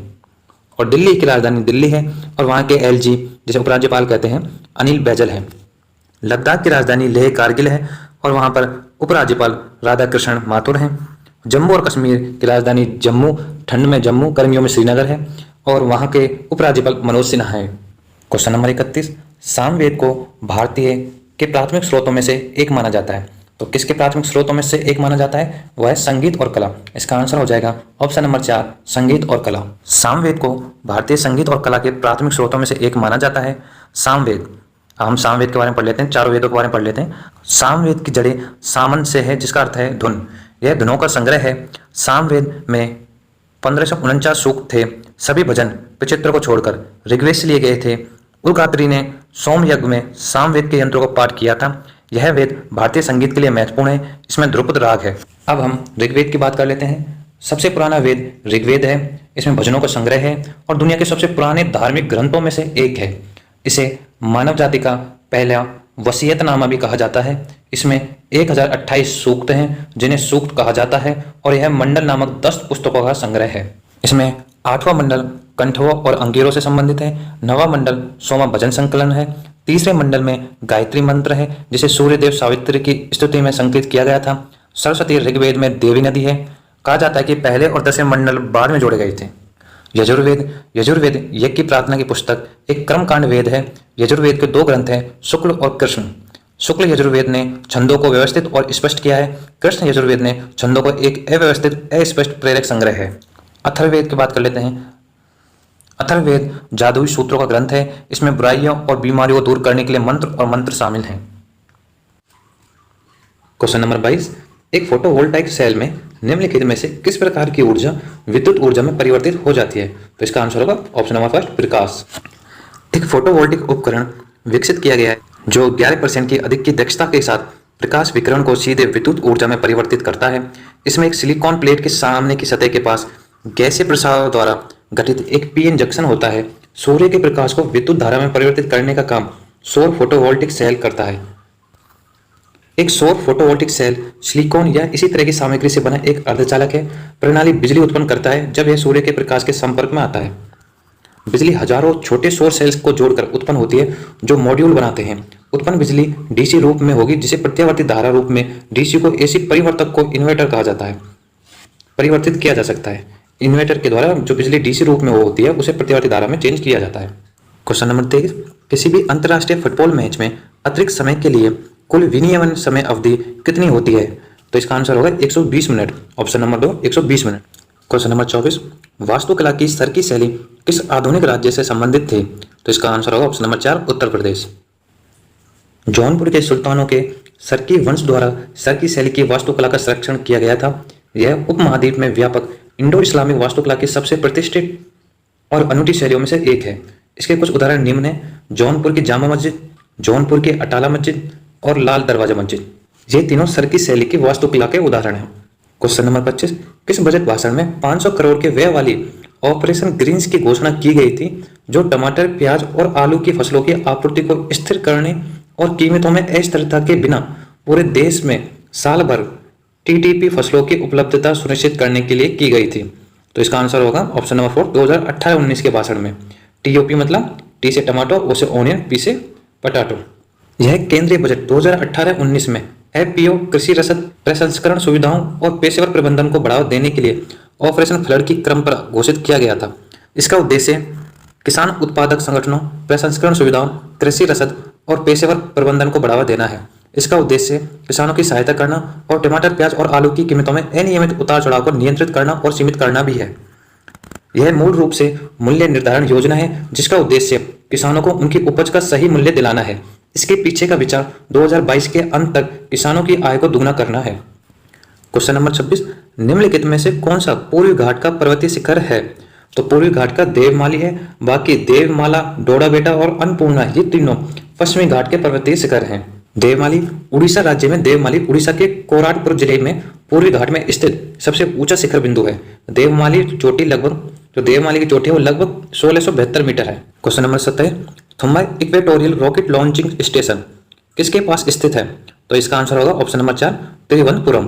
और दिल्ली की राजधानी दिल्ली है और वहाँ के एलजी जिसे उपराज्यपाल कहते हैं अनिल बैजल है। लद्दाख की राजधानी लेह कारगिल है और वहाँ पर उपराज्यपाल राधाकृष्ण माथुर हैं। जम्मू और कश्मीर की राजधानी जम्मू, ठंड में जम्मू, गर्मियों में श्रीनगर है और वहाँ के उपराज्यपाल मनोज सिन्हा है। क्वेश्चन नंबर 31, सामवेद को भारतीय के प्राथमिक स्रोतों में से एक माना जाता है। तो किसके प्राथमिक स्रोतों में से एक माना जाता है? वह है संगीत और कला। इसका आंसर हो जाएगा ऑप्शन नंबर 4, संगीत और कला। सामवेद को भारतीय संगीत और कला के प्राथमिक स्रोतों में से एक माना जाता है। सामवेद, हम सामवेद के बारे में पढ़ लेते हैं, चारों वेदों के बारे में पढ़ लेते हैं। सामवेद की जड़ें सामन से है जिसका अर्थ है धुन। यह धुनों का संग्रह है। सामवेद में 1549 सूक्त थे। सभी भजन विचित्र को छोड़कर ऋग्वेद से लिए गए थे। उलगात्री ने सोमयज्ञ में सामवेद के यंत्रों का पाठ किया था। यह वेद भारतीय संगीत के लिए महत्वपूर्ण है। इसमें ध्रुपद राग है। अब हम ऋग्वेद की बात कर लेते हैं। सबसे पुराना वेद ऋग्वेद है। इसमें भजनों का संग्रह है और दुनिया के सबसे पुराने धार्मिक ग्रंथों में से एक है। इसे मानव जाति का पहला वसीयतनामा भी कहा जाता है। इसमें 1028 सूक्त हैं जिन्हें सूक्त कहा जाता है और यह मंडल नामक 10 पुस्तकों का संग्रह है। इसमें 8वां मंडल कंठों और अंगिरों से संबंधित है। 9वां मंडल सोमा भजन संकलन है। तीसरे मंडल में गायत्री मंत्र है जिसे सूर्यदेव सावित्री की स्तुति में संकलित किया गया था। सरस्वती ऋग्वेद में देवी नदी है। कहा जाता है कि पहले और 10वें मंडल बाद में जोड़े गए थे। यजुर्वेद यज्ञ की प्रार्थना की पुस्तक एक कर्मकांड वेद है। यजुर्वेद के 2 ग्रंथ हैं, शुक्ल और कृष्ण। शुक्ल यजुर्वेद ने छंदों को व्यवस्थित और स्पष्ट किया है। कृष्ण यजुर्वेद ने छंदों को एक अव्यवस्थित अस्पष्ट प्रेरक संग्रह है। अथर्ववेद की बात कर लेते हैं। अथर्ववेद जादुई सूत्रों का ग्रंथ है। इसमें बुराइयों और बीमारियों को दूर करने के लिए मंत्र और मंत्र शामिल हैं। क्वेश्चन नंबर 22, एक फोटोवोल्टाइक सेल में निम्नलिखित में से किस प्रकार की ऊर्जा विद्युत ऊर्जा में परिवर्तित हो जाती है? तो इसका आंसर होगा ऑप्शन नंबर 1, प्रकाश। एक फोटोवोल्टिक उपकरण विकसित किया गया है जो 11% की अधिक की दक्षता के साथ प्रकाश विकिरण को सीधे विद्युत ऊर्जा में परिवर्तित करता है। इसमें एक सिलिकॉन प्लेट के सामने की सतह के पास गैसीय प्रसार द्वारा गठित एक पीएन जंक्शन होता है। सूर्य के प्रकाश को विद्युत धारा में परिवर्तित करने का काम सौर फोटोवोल्टिक सेल करता है। एक सौर फोटोवोल्टिक सेल सिलिकॉन या इसी तरह की सामग्री से बना एक अर्धचालक है। प्रणाली बिजली उत्पन्न करता है जब यह सूर्य के प्रकाश के संपर्क में आता है। बिजली हजारों छोटे सौर सेल्स को जोड़कर उत्पन्न होती है जो मॉड्यूल बनाते हैं। उत्पन्न बिजली डीसी रूप में होगी जिसे प्रत्यावर्ती धारा रूप में डीसी को एसी परिवर्तक को इन्वर्टर कहा जाता है परिवर्तित किया जा सकता है। इन्वर्टर के द्वारा जो बिजली डीसी रूप में होती है उसे प्रत्यावर्ती धारा में चेंज किया जाता है। क्वेश्चन नंबर 23, किसी भी अंतर्राष्ट्रीय फुटबॉल मैच में अतिरिक्त समय के लिए कुल विनियमन समय अवधि कितनी होती है? तो इसका आंसर होगा 120 minute. Option number 2, 120 minute. Question number 24, वास्तुकला की सर्की शैली किस आधुनिक राज्य से संबंधित थी? तो इसका आंसर होगा ऑप्शन नंबर 4, उत्तर प्रदेश। जौनपुर के सुल्तानों के सर्की वंश द्वारा सर्की शैली की वास्तुकला का संरक्षण किया गया था। यह उपमहाद्वीप में व्यापक इंडो इस्लामिक वास्तुकला की सबसे प्रतिष्ठित और अनूठी शैलियों में से एक है। इसके कुछ उदाहरण निम्न हैं। जौनपुर की जामा मस्जिद, जौनपुर की अटाला मस्जिद और लाल दरवाजा मस्जिद। ये तीनों सर्की शैली की वास्तुकला के उदाहरण हैं। क्वेश्चन नंबर 25, किस बजट भाषण में 500 करोड़ के व्यय वाली ऑपरेशन ग्रीन्स की घोषणा की गई थी जो टमाटर, प्याज और आलू की फसलों की आपूर्ति को स्थिर करने और कीमतों में अस्थिरता के बिना पूरे देश में साल भर टीटीपी फसलों की उपलब्धता सुनिश्चित करने के लिए की गई थी? तो इसका आंसर होगा ऑप्शन नंबर 4, 2018-19 के भाषण में। टीओपी मतलब टी से टमाटो, ओ से ओनियन, पी से पटाटो। यह केंद्रीय बजट 2018-19 में एफपीओ, कृषि रसद प्रसंस्करण सुविधाओं और पेशेवर प्रबंधन को बढ़ावा देने के लिए ऑपरेशन फ्लड की क्रम पर घोषित किया गया था। इसका उद्देश्य किसान उत्पादक संगठनों, प्रसंस्करण सुविधाओं, कृषि रसद और पेशेवर प्रबंधन को बढ़ावा देना है। इसका उद्देश्य किसानों की सहायता करना और टमाटर, प्याज और आलू की कीमतों में अनियमित उतार चढ़ाव को नियंत्रित करना और सीमित करना भी है। यह मूल रूप से मूल्य निर्धारण योजना है जिसका उद्देश्य किसानों को उनकी उपज का सही मूल्य दिलाना है। इसके पीछे का विचार 2022 के अंत तक किसानों की आय को दुगना करना है। क्वेश्चन नंबर 26, निम्नलिखित में से कौन सा पूर्वी घाट का पर्वतीय शिखर है? तो पूर्वी घाट का देवमाली है। बाकी देवमाला, डोडा बेटा और अन्नपूर्णा ये तीनों पश्चिमी घाट के पर्वतीय शिखर हैं। देवमाली उड़ीसा राज्य में देवमाली उड़ीसा के कोराटपुर जिले में पूर्वी घाट में स्थित सबसे ऊंचा शिखर बिंदु है। देवमाली चोटी देवमाली की चोटी है वो लगभग 1672 मीटर है। Question number 27, Thumba equatorial rocket launching station किसके पास स्थित है? तो इसका आंसर होगा ऑप्शन नंबर 4 त्रिवंतपुरम।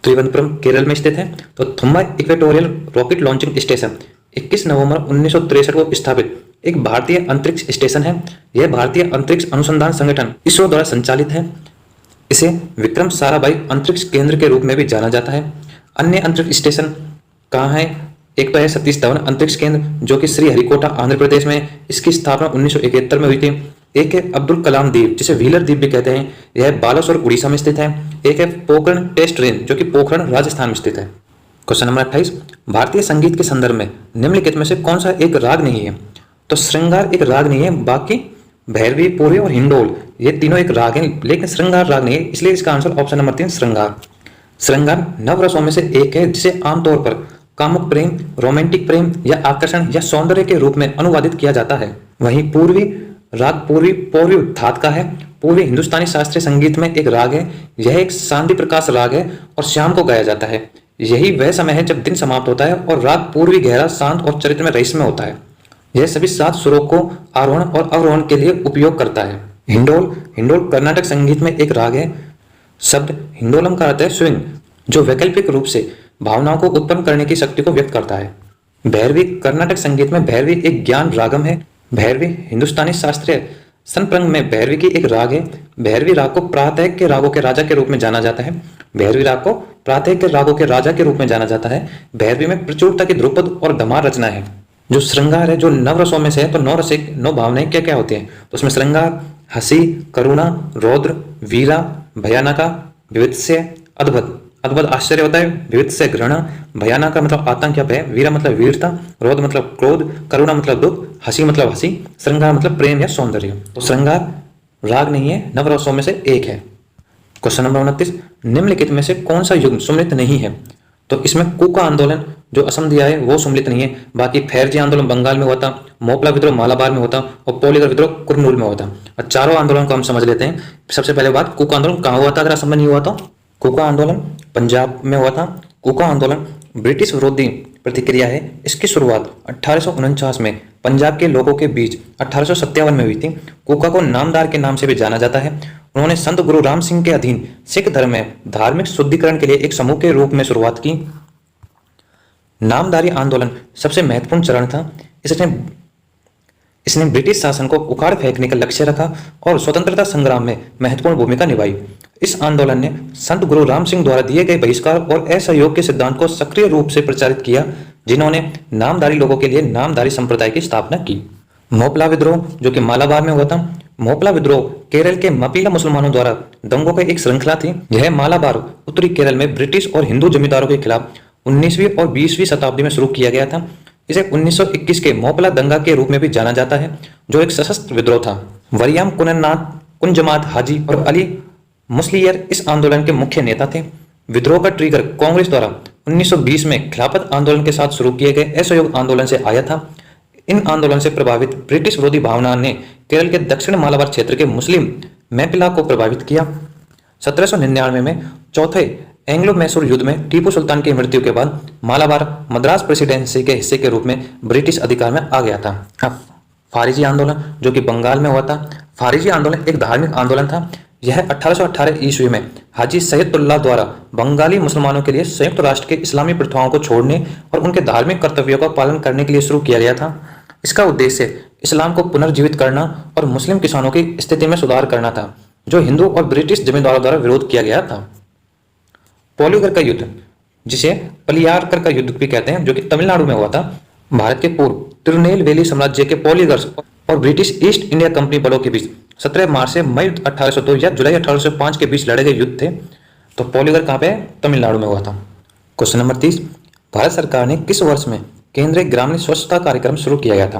त्रिवंतपुरम केरल में स्थित है। तो Thumba equatorial rocket launching station 21 नवंबर 1963 को स्थापित एक भारतीय अंतरिक्ष स्टेशन है। यह भारतीय अंतरिक्ष अनुसंधान संगठन इसरो द्वारा संचालित है। इसे विक्रम साराभाई अंतरिक्ष केंद्र के रूप में भी जाना जाता है। अन्य अंतरिक्ष स्टेशन कहाँ है? एक तो है सतीश धवन अंतरिक्ष केंद्र जो कि श्रीहरिकोटा आंध्र प्रदेश में है। इसकी स्थापना 1971 में हुई थी। एक है अब्दुल कलाम द्वीप जिसे व्हीलर द्वीप भी कहते हैं, यह बालासोर उड़ीसा में स्थित है। एक है पोखरण टेस्ट रेंज जो कि पोखरण राजस्थान में स्थित है। क्वेश्चन नंबर 28, भारतीय संगीत के संदर्भ में निम्नलिखित में से कौन सा एक राग नहीं है? तो श्रृंगार एक राग नहीं है, बाकी भैरवी, पूर्वी और हिंडोल ये तीनों एक राग हैं, लेकिन श्रृंगार राग नहीं है, इसलिए इसका आंसर ऑप्शन नंबर 3 श्रृंगार। श्रृंगार नवरसों में से एक है जिसे आमतौर पर कामुक प्रेम, रोमांटिक प्रेम या आकर्षण या सौंदर्य के रूप में अनुवादित किया जाता है। वहीं पूर्वी राग पूर्वी धात का है। पूर्वी हिंदुस्तानी शास्त्रीय संगीत में एक राग है। यह एक शांति प्रकाश राग है और शाम को गाया जाता है। यही वह समय है जब दिन समाप्त होता है और राग पूर्वी गहरा, शांत और चरित्र में रहस्यमय होता है। यह सभी 7 सुरों को आरोहण और अवरोहण के लिए उपयोग करता है। हिंडोल कर्नाटक संगीत में एक राग है। शब्द हिंडोलम का अर्थ है स्विंग, जो वैकल्पिक रूप से भावनाओं को उत्पन्न करने की शक्ति को व्यक्त करता है। भैरवी कर्नाटक संगीत में भैरवी एक ज्ञान रागम है। भैरवी हिंदुस्तानी शास्त्रीय संप्रंग में भैरवी की एक राग है। भैरवी राग को प्रातः के रागों के राजा के रूप में जाना जाता है। भैरवी राग को प्रातः के रागों के राजा के रूप में जाना जाता है। भैरवी में प्रचुरता की ध्रुपद और धमार रचना है। जो श्रृंगार है, जो नवरसों में से है, तो 9 रसिक 9 भावनाएं क्या क्या होती हैं? तो उसमें श्रृंगार हंसी, करुणा, रौद्र, वीरा, भयानका, विवित्स्य, अद्भुत। अद्भुत आश्चर्य होता है, विवित्स्य घृणा, भयानका मतलब आतंक या भय, वीरा मतलब वीरता, रौद्र मतलब क्रोध, करुणा मतलब दुख, हंसी मतलब हंसी, श्रृंगार मतलब प्रेम या सौंदर्य। तो श्रृंगार राग नहीं है, नवरसों में से एक है। क्वेश्चन नंबर 29, निम्नलिखित में से कौन सा युग्म सम्मिलित नहीं है? तो इसमें कुका आंदोलन जो असम दिया है वो सम्मिलित नहीं है। बाकी फैरजी आंदोलन बंगाल में हुआ था, मोपला विद्रोह मालाबार में होता और पोलीगर विद्रोह कुरनूल में होता। और चारों आंदोलन को हम समझ लेते हैं। सबसे पहले बात, कुका आंदोलन कहाँ हुआ था? अगर असम में नहीं हुआ तो कुका आंदोलन पंजाब में हुआ था। कुका आंदोलन ब्रिटिश विरोधी प्रतिक्रिया है। इसकी शुरुआत 1849 में पंजाब के लोगों के बीच 1857 में हुई थी। कुका को नामदार के नाम से भी जाना जाता है। उन्होंने संत गुरु राम सिंह के अधीन सिख धर्म में धार्मिक शुद्धिकरण के लिए एक समूह के रूप में शुरुआत की। नामदारी आंदोलन सबसे महत्वपूर्ण चरण था। इसने ब्रिटिश शासन को उखाड़ फेंकने का लक्ष्य रखा और स्वतंत्रता संग्राम में महत्वपूर्ण भूमिका निभाई। इस आंदोलन ने संत गुरु राम सिंह द्वारा दिए गए बहिष्कार और असहयोग के सिद्धांत को सक्रिय रूप से प्रचारित किया, जिन्होंने नामदारी लोगों के लिए नामदारी संप्रदाय की स्थापना की। मोपला विद्रोह जो कि मालाबार में हुआ था। मोपला विद्रोह केरल के मपीला मुसलमानों द्वारा दंगों की एक श्रृंखला थी। यह मालाबार उत्तरी केरल में ब्रिटिश और हिंदू जमींदारों के खिलाफ 19वीं और 20वीं शताब्दी में शुरू किया गया था। इसे 1921 के मोपला दंगा के रूप में भी जाना जाता है, जो एक सशस्त्र विद्रोह था। वरियाम कुंजमात हाजी और अली मुस्लियर इस आंदोलन के मुख्य नेता थे। विद्रोह का ट्रिगर कांग्रेस द्वारा 1920 में खिलाफत आंदोलन के साथ शुरू किए गए असहयोग आंदोलन से आया था। इन आंदोलन से प्रभावित ब्रिटिश विरोधी भावना ने केरल के दक्षिण मालाबार क्षेत्र के मुस्लिम मैपिला को प्रभावित किया। 1799 में चौथे एंग्लो मैसूर युद्ध में टीपू सुल्तान की मृत्यु के बाद मालाबार मद्रास प्रेसिडेंसी के हिस्से के रूप में ब्रिटिश अधिकार में आ गया था। अब फारिजी आंदोलन जो कि बंगाल में हुआ था। फारिजी आंदोलन एक धार्मिक आंदोलन था। यह 1818 ईस्वी में हाजी सैयदुल्लाह द्वारा बंगाली मुसलमानों के लिए संयुक्त राष्ट्र के इस्लामी प्रथाओं को छोड़ने और उनके धार्मिक कर्तव्यों का पालन करने के लिए शुरू किया गया था। इसका उद्देश्य इस्लाम को पुनर्जीवित करना और मुस्लिम किसानों की स्थिति में सुधार करना था, जो हिंदू और ब्रिटिश जमींदारों द्वारा विरोध किया गया था। पोलीगर का युद्ध, जिसे पलियारकर का युद्ध भी कहते हैं, जो कि तमिलनाडु में हुआ था। भारत के पूर्व तिरुनेलवेली साम्राज्य के पोलीगर्स और ब्रिटिश ईस्ट इंडिया कंपनी बलों के बीच 17 मार्च से मई 1802 या जुलाई 1805 के बीच लड़े गए युद्ध थे। तो पोलीगर कहाँ पे है? तमिलनाडु में हुआ था। क्वेश्चन नंबर 30, भारत सरकार ने किस वर्ष में केंद्रीय ग्रामीण स्वच्छता कार्यक्रम शुरू किया गया था?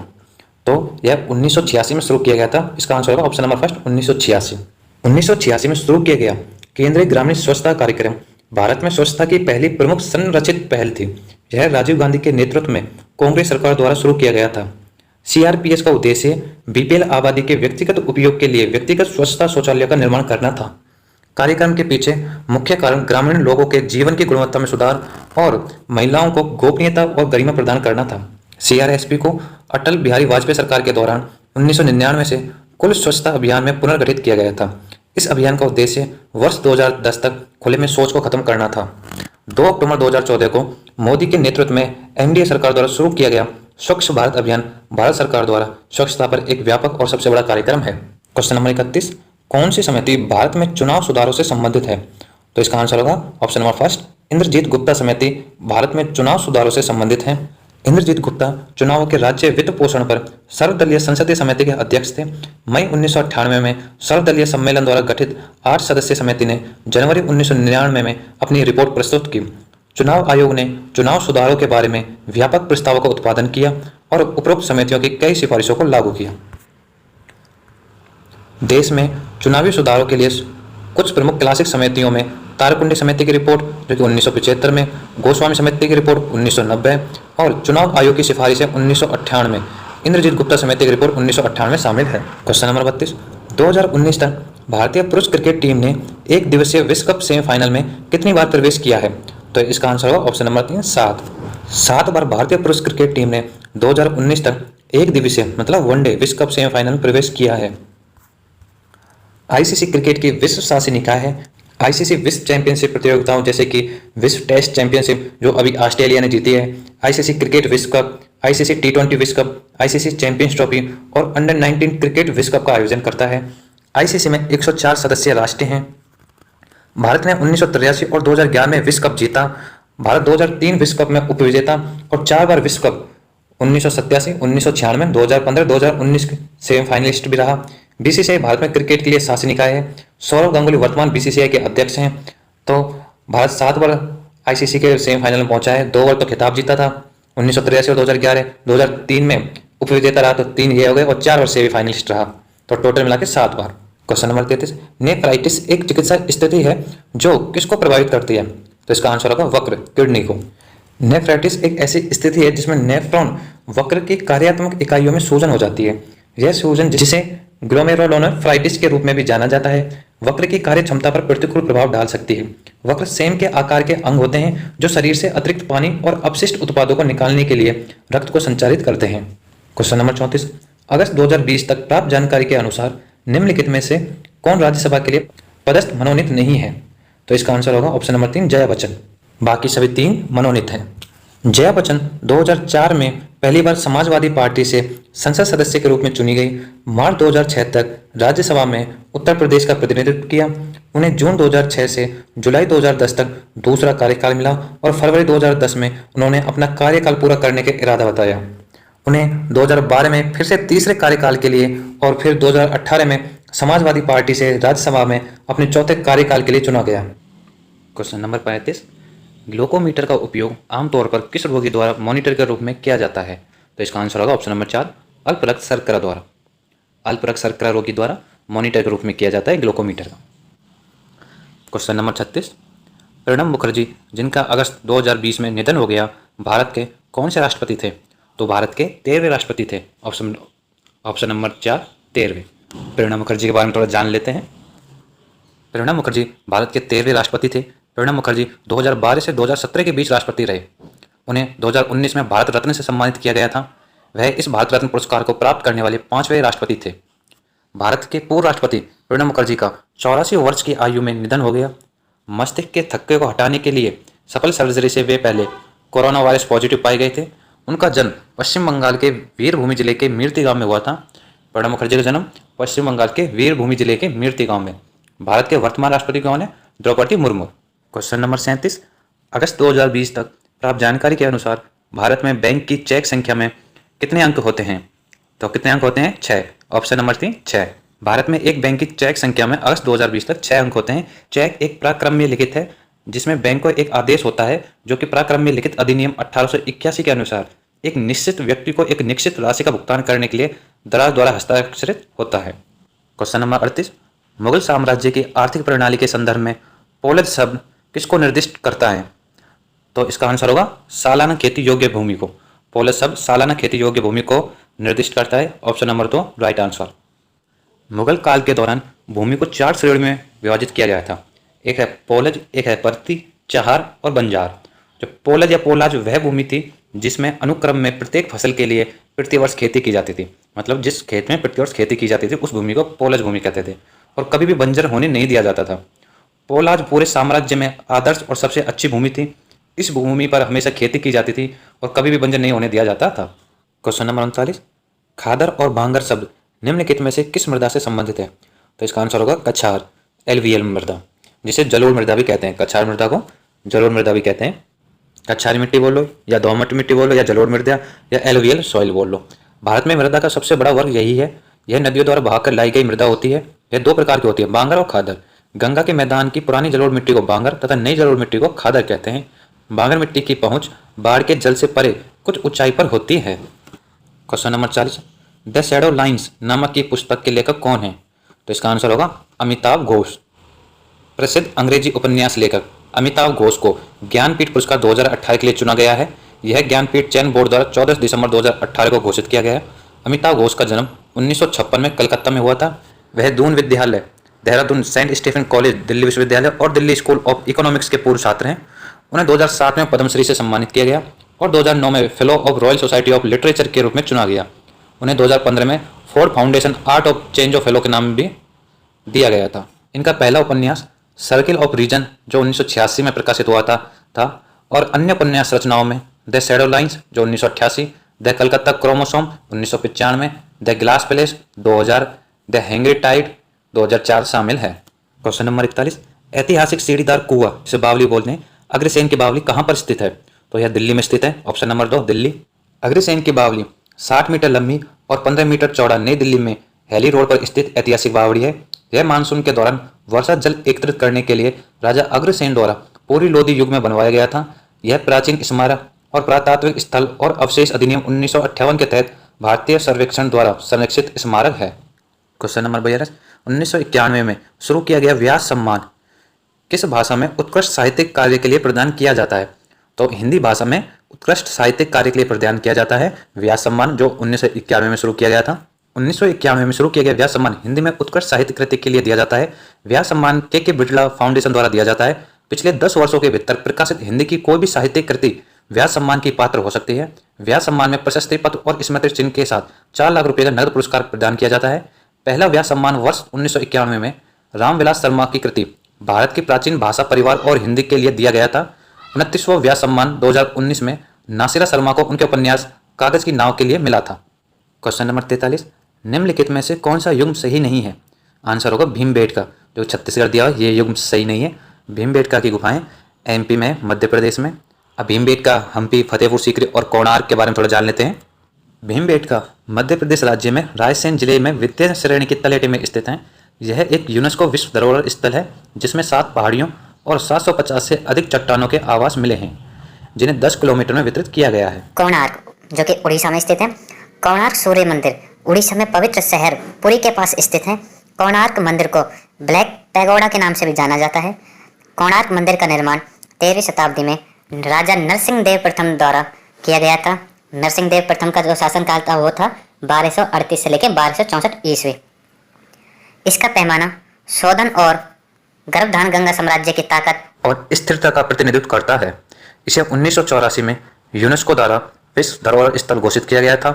तो यह 1986 में शुरू किया गया था। इसका आंसर होगा ऑप्शन नंबर फर्स्ट 1986। 1986 में शुरू किया गया केंद्रीय ग्रामीण स्वच्छता कार्यक्रम भारत में स्वच्छता की पहली प्रमुख संरचित पहल थी। यह राजीव गांधी के नेतृत्व में कांग्रेस सरकार द्वारा शुरू किया गया था। सीआरपीएस का उद्देश्य बीपीएल आबादी के व्यक्तिगत उपयोग के लिए व्यक्तिगत स्वच्छता शौचालय का निर्माण करना था। कार्यक्रम के पीछे मुख्य कारण ग्रामीण लोगों के जीवन की गुणवत्ता में सुधार और महिलाओं को गोपनीयता और गरिमा प्रदान करना था। सीआरएसपी को अटल बिहारी वाजपेयी सरकार के दौरान 1999 से कुल स्वच्छता अभियान में पुनर्गठित किया गया था। इस अभियान का उद्देश्य वर्ष 2010 तक खुले में शौच को खत्म करना था। 2 अक्टूबर 2014 को मोदी के नेतृत्व में एनडीए सरकार द्वारा शुरू किया गया स्वच्छ भारत अभियान भारत सरकार द्वारा स्वच्छता पर एक व्यापक और सबसे बड़ा कार्यक्रम है। क्वेश्चन नंबर 31, कौन सी समिति भारत में चुनाव सुधारों से संबंधित है? तो इसका आंसर होगा option number first, Indrajit Gupta समिति भारत में चुनाव सुधारों से संबंधित है। इंद्रजीत गुप्ता चुनावों के राज्य वित्त पोषण पर सर्वदलीय संसदीय समिति के अध्यक्ष थे। मई 1998 में सर्वदलीय सम्मेलन द्वारा गठित 8 सदस्यीय समिति ने जनवरी 1999 में अपनी रिपोर्ट प्रस्तुत की। चुनाव आयोग ने चुनाव सुधारों के बारे में व्यापक प्रस्तावों का उत्पादन किया और उपरोक्त समितियों की कई सिफारिशों को लागू किया। देश में चुनावी सुधारों के लिए कुछ प्रमुख क्लासिक समितियों में तारकुंडी समिति की रिपोर्ट जो कि 1975 में, गोस्वामी समिति की रिपोर्ट 1990 और चुनाव आयोग की सिफारिशें 1998, इंद्रजीत गुप्ता समिति की रिपोर्ट 1998 शामिल है। क्वेश्चन नंबर 32, 2019 तक भारतीय पुरुष क्रिकेट टीम ने एक दिवसीय विश्व कप सेमीफाइनल में कितनी बार प्रवेश किया है? तो इसका आंसर होगा ऑप्शन नंबर 3, 7 बार भारतीय पुरुष क्रिकेट टीम ने 2019 तक एक दिवसीय मतलब वनडे विश्व कप सेमीफाइनल में प्रवेश किया है। आईसीसी क्रिकेट की विश्व शासी निकाय है। आईसीसी विश्व चैंपियनशिप प्रतियोगिताओं जैसे कि विश्व टेस्ट चैंपियनशिप जो अभी ऑस्ट्रेलिया ने जीती है, आईसीसी क्रिकेट विश्व कप, आईसीसी टी20 विश्व कप, आईसीसी चैंपियंस ट्रॉफी और अंडर 19 क्रिकेट विश्व कप का आयोजन करता है। आईसीसी में 104 सदस्यीय राष्ट्र हैं। भारत ने 1983 और 2011 में विश्व कप जीता। भारत 2003 विश्व कप में उपविजेता और 4 बार विश्व कप 1987, 1996, 2015, 2019 सेमीफाइनलिस्ट भी रहा। बीसीसीआई भारत में क्रिकेट के लिए शासी निकाय है। सौरव गांगुली वर्तमान बीसीसीआई के अध्यक्ष हैं। तो भारत 7 बार आईसीसी के सेमीफाइनल में पहुंचा है, 2 बार तो खिताब जीता था 1983 और 2011, 2003 में उपविजेता रहा तो 3 ये हो गए और 4 बार सेमीफाइनलिस्ट रहा, तो टोटल मिला के 7 बार। क्वेश्चन नंबर 33, नेफ्राइटिस एक चिकित्सा स्थिति है जो किसको प्रभावित करती है? तो इसका आंसर होगा वक्र, किडनी को। नेफ्राइटिस एक ऐसी स्थिति है जिसमें नेफ्रॉन वक्र की कार्यात्मक इकाइयों में सूजन हो जाती है। यह सूजन जिसे ग्लोमेरुलोनेफ्राइटिस के रूप में भी जाना जाता है, वक्र की कार्य क्षमता पर प्रतिकूल प्रभाव डाल सकती है। वक्र सेम के आकार के अंग होते हैं जो शरीर से अतिरिक्त पानी और अपशिष्ट उत्पादों को निकालने के लिए रक्त को संचारित करते हैं। क्वेश्चन नंबर 34, अगस्त 2020 तक प्राप्त जानकारी के अनुसार निम्नलिखित में से कौन राज्यसभा के लिए पदस्थ मनोनीत नहीं है? तो इसका आंसर होगा ऑप्शन नंबर 3, जया बच्चन। बाकी सभी 3 मनोनीत हैं। जया बच्चन 2004 में पहली बार समाजवादी पार्टी से संसद सदस्य के रूप में चुनी गई। मार्च 2006 तक राज्यसभा में उत्तर प्रदेश का प्रतिनिधित्व किया। उन्हें जून 2006 से जुलाई 2010 तक दूसरा कार्यकाल मिला और फरवरी 2010 में उन्होंने अपना कार्यकाल पूरा करने के इरादा बताया। उन्हें 2012 में फिर से तीसरे कार्यकाल के लिए और फिर 2018 में समाजवादी पार्टी से राज्यसभा में अपने चौथे कार्यकाल के लिए चुना गया। क्वेश्चन नंबर 35, ग्लूकोमीटर का उपयोग आमतौर पर किस रोगी द्वारा मॉनिटर के रूप में किया जाता है? तो इसका आंसर होगा ऑप्शन नंबर 4, अल्प रक्त शर्करा द्वारा। अल्प रक्त शर्करा रोगी द्वारा मॉनिटर के रूप में किया जाता है ग्लूकोमीटर का। क्वेश्चन नंबर 36, प्रणब मुखर्जी जिनका अगस्त 2020 में निधन हो गया, भारत के कौन से राष्ट्रपति थे? तो भारत के 13वें राष्ट्रपति थे। Option number 4, 13वें। प्रणब मुखर्जी के बारे में थोड़ा जान लेते हैं। प्रणब मुखर्जी भारत के 13वें राष्ट्रपति थे। प्रणब मुखर्जी 2012 से 2017 के बीच राष्ट्रपति रहे। उन्हें 2019 में भारत रत्न से सम्मानित किया गया था। वह इस भारत रत्न पुरस्कार को प्राप्त करने वाले 5वें राष्ट्रपति थे। भारत के पूर्व राष्ट्रपति प्रणब मुखर्जी का 84 वर्ष की आयु में निधन हो गया। मस्तिष्क के थक्के को हटाने के लिए सफल सर्जरी से वे पहले कोरोना वायरस पॉजिटिव पाए गए थे। उनका जन्म पश्चिम बंगाल के वीरभूमि जिले के मीरती गांव में हुआ था। प्रणब मुखर्जी का जन्म पश्चिम बंगाल के वीरभूमि जिले के मीरती गांव में। भारत के वर्तमान राष्ट्रपति कौन है? द्रौपदी मुर्मू। क्वेश्चन नंबर 37, अगस्त 2020 तक प्राप्त जानकारी के अनुसार भारत में बैंक की चेक संख्या में कितने अंक होते हैं? तो कितने अंक होते हैं? 6। Option number 3, 6। भारत में एक बैंक की चेक संख्या में अगस्त 2020 तक 6 अंक होते हैं। चेक एक प्राक्रम में लिखित है जिसमें बैंक को एक आदेश होता है जो कि प्राक्रम में लिखित अधिनियम 1881 के अनुसार एक निश्चित व्यक्ति को एक निश्चित राशि का भुगतान करने के लिए दराज द्वारा हस्ताक्षरित होता है। क्वेश्चन नंबर 38, मुगल साम्राज्य की आर्थिक प्रणाली के संदर्भ में पोलज शब्द किसको निर्दिष्ट करता है? तो इसका आंसर होगा सालाना खेती योग्य भूमि को। पोलज शब्द सालाना खेती योग्य भूमि को निर्दिष्ट करता है। Option number 2 right answer. Mughal काल के दौरान भूमि को 4 श्रेणी में विभाजित किया गया था। एक है पोलज, एक है परती, चहार और बंजार। जो पोलज या पोलाज वह भूमि थी जिसमें अनुक्रम में प्रत्येक फसल के लिए प्रतिवर्ष खेती की जाती थी। मतलब जिस खेत में प्रतिवर्ष खेती की जाती थी उस भूमि को पोलज भूमि कहते थे। और कभी भी बंजर होने नहीं दिया जाता था। पोलाज पूरे साम्राज्य में आदर्श और सबसे अच्छी भूमि थी। इस भूमि पर हमेशा खेती की जाती थी और कभी भी बंजर नहीं होने दिया जाता था। क्वेश्चन नंबर 39, खादर और भांगर शब्द निम्नलिखित में से किस मृदा से संबंधित है? तो इसका आंसर होगा कछार, एलवीएल मृदा, जिसे जलोढ़ मृदा भी कहते हैं। कछार मृदा को जलोढ़ मृदा भी कहते हैं। कछारी मिट्टी बोल लो या दोमट मिट्टी बोल लो या जलोढ़ मृदा या एलवीएल सॉइल बोल लो। भारत में मृदा का सबसे बड़ा वर्ग यही है। यह नदियों द्वारा बहाकर लाई गई मृदा होती है। यह दो प्रकार की होती है, बांगर और खादर। गंगा के मैदान की पुरानी जलोढ़ मिट्टी को बांगर तथा नई जलोढ़ मिट्टी को खादर कहते हैं। बांगर मिट्टी की पहुंच बाढ़ के जल से परे कुछ ऊंचाई पर होती है। Question number 40, the shadow lines नामक की पुस्तक के लेखक कौन है? तो इसका आंसर होगा अमिताव घोष। प्रसिद्ध अंग्रेजी उपन्यास लेखक अमिताव घोष को ज्ञानपीठ पुरस्कार 2018 के लिए चुना गया है। यह ज्ञानपीठ चयन बोर्ड द्वारा 14 दिसंबर 2018 को घोषित किया गया है। अमिताव घोष का जन्म 1956 में कलकत्ता में हुआ था। वह Doon Vidyalaya, Dehradun Saint Stephen College, Delhi विश्वविद्यालय और दिल्ली स्कूल ऑफ इकोनॉमिक्स के पूर्व छात्र हैं। उन्हें 2007 में पद्मश्री से सम्मानित किया गया और 2009 में fellow of royal society of literature के रूप में चुना गया। उन्हें 2015 में Ford foundation art of change of fellow के नाम भी दिया गया था। इनका पहला उपन्यास सर्किल ऑफ रीजन जो 1986 में प्रकाशित हुआ था और अन्य उपन्यास रचनाओं में द शैडो लाइन्स जो 1988, The Calcutta Chromosome 1995, The Glass Palace 2000, The Hungry Tide 2004 शामिल है। क्वेश्चन नंबर 41, ऐतिहासिक सीढ़ीदार कुआं जिसे बावली बोलते हैं, अग्रसेन की बावली कहाँ पर स्थित है? तो यह दिल्ली में स्थित है। Option number 2 Delhi. अग्रसेन की बावली 60 मीटर लंबी और 15 मीटर चौड़ा नई दिल्ली में हैली रोड पर स्थित ऐतिहासिक बावड़ी है। यह मानसून के दौरान वर्षा जल एकत्रित करने के लिए राजा अग्रसेन द्वारा पूर्वी लोधी युग में बनवाया गया था। यह प्राचीन स्मारक और पुरातात्विक स्थल और अवशेष अधिनियम 1958 के तहत भारतीय सर्वेक्षण द्वारा संरक्षित स्मारक है। क्वेश्चन नंबर 42, 1991 में शुरू किया गया व्यास सम्मान किस भाषा में उत्कृष्ट साहित्यिक कार्य के लिए प्रदान किया जाता है? तो हिंदी भाषा में उत्कृष्ट साहित्यिक कार्य के लिए प्रदान किया जाता है व्यास सम्मान, जो 1991 में शुरू किया गया था। 1991 में शुरू किया गया व्यास सम्मान हिंदी में उत्कृष्ट साहित्य कृति के लिए दिया जाता है। व्यास सम्मान के बिड़ला फाउंडेशन द्वारा दिया जाता है। पिछले 10 वर्षों के भीतर प्रकाशित हिंदी की कोई भी साहित्यिक कृति व्यास सम्मान की पात्र हो सकती है। व्यास सम्मान में प्रशस्ति पत्र और स्मृति चिन्ह के साथ 4 लाख रुपए का नगद पुरस्कार प्रदान किया जाता है। पहला व्यास सम्मान वर्ष 1991 में रामविलास शर्मा की कृति भारत की प्राचीन भाषा परिवार और हिंदी के लिए दिया गया था। 29वां व्यास सम्मान 2019 में नासिरा शर्मा को उनके उपन्यास कागज की नाव के लिए मिला था। क्वेश्चन नंबर 43, निम्नलिखित में से कौन सा युग्म सही नहीं है? आंसर होगा भीमबेटका, जो छत्तीसगढ़ दिया हुआ ये युग्म सही नहीं है। भीमबेटका की गुफाएं एमपी में, मध्य प्रदेश में। अब भीमबेटका, हम्पी, फतेहपुर सीकरी और कोणार्क के बारे में थोड़ा जान लेते हैं। भीमबेटका मध्य प्रदेश राज्य में रायसेन जिले में विंध्य श्रेणी की तलहटी में स्थित है। यह एक यूनेस्को विश्व धरोहर स्थल है जिसमें 7 पहाड़ियों और 750 से अधिक चट्टानों के आवास मिले हैं, जिन्हें 10 किलोमीटर में वितरित किया गया है। कोणार्क जो कि उड़ीसा में स्थित है। कोणार्क सूर्य मंदिर उड़ीसा में पवित्र शहर पुरी के पास स्थित है। कोणार्क मंदिर को ब्लैक पैगोडा के नाम से भी जाना जाता है। कोणार्क मंदिर का निर्माण 13वीं शताब्दी में राजा नरसिंह देव प्रथम द्वारा किया गया था। नरसिंह देव प्रथम का जो शासनकाल था वो था 1238 से लेकर 1264 ईस्वी। इसका पैमाना शोधन और गर्भधान गंगा साम्राज्य की ताकत और स्थिरता का प्रतिनिधित्व करता है। इसे 1984 में यूनेस्को द्वारा विश्व धरोहर स्थल घोषित किया गया था।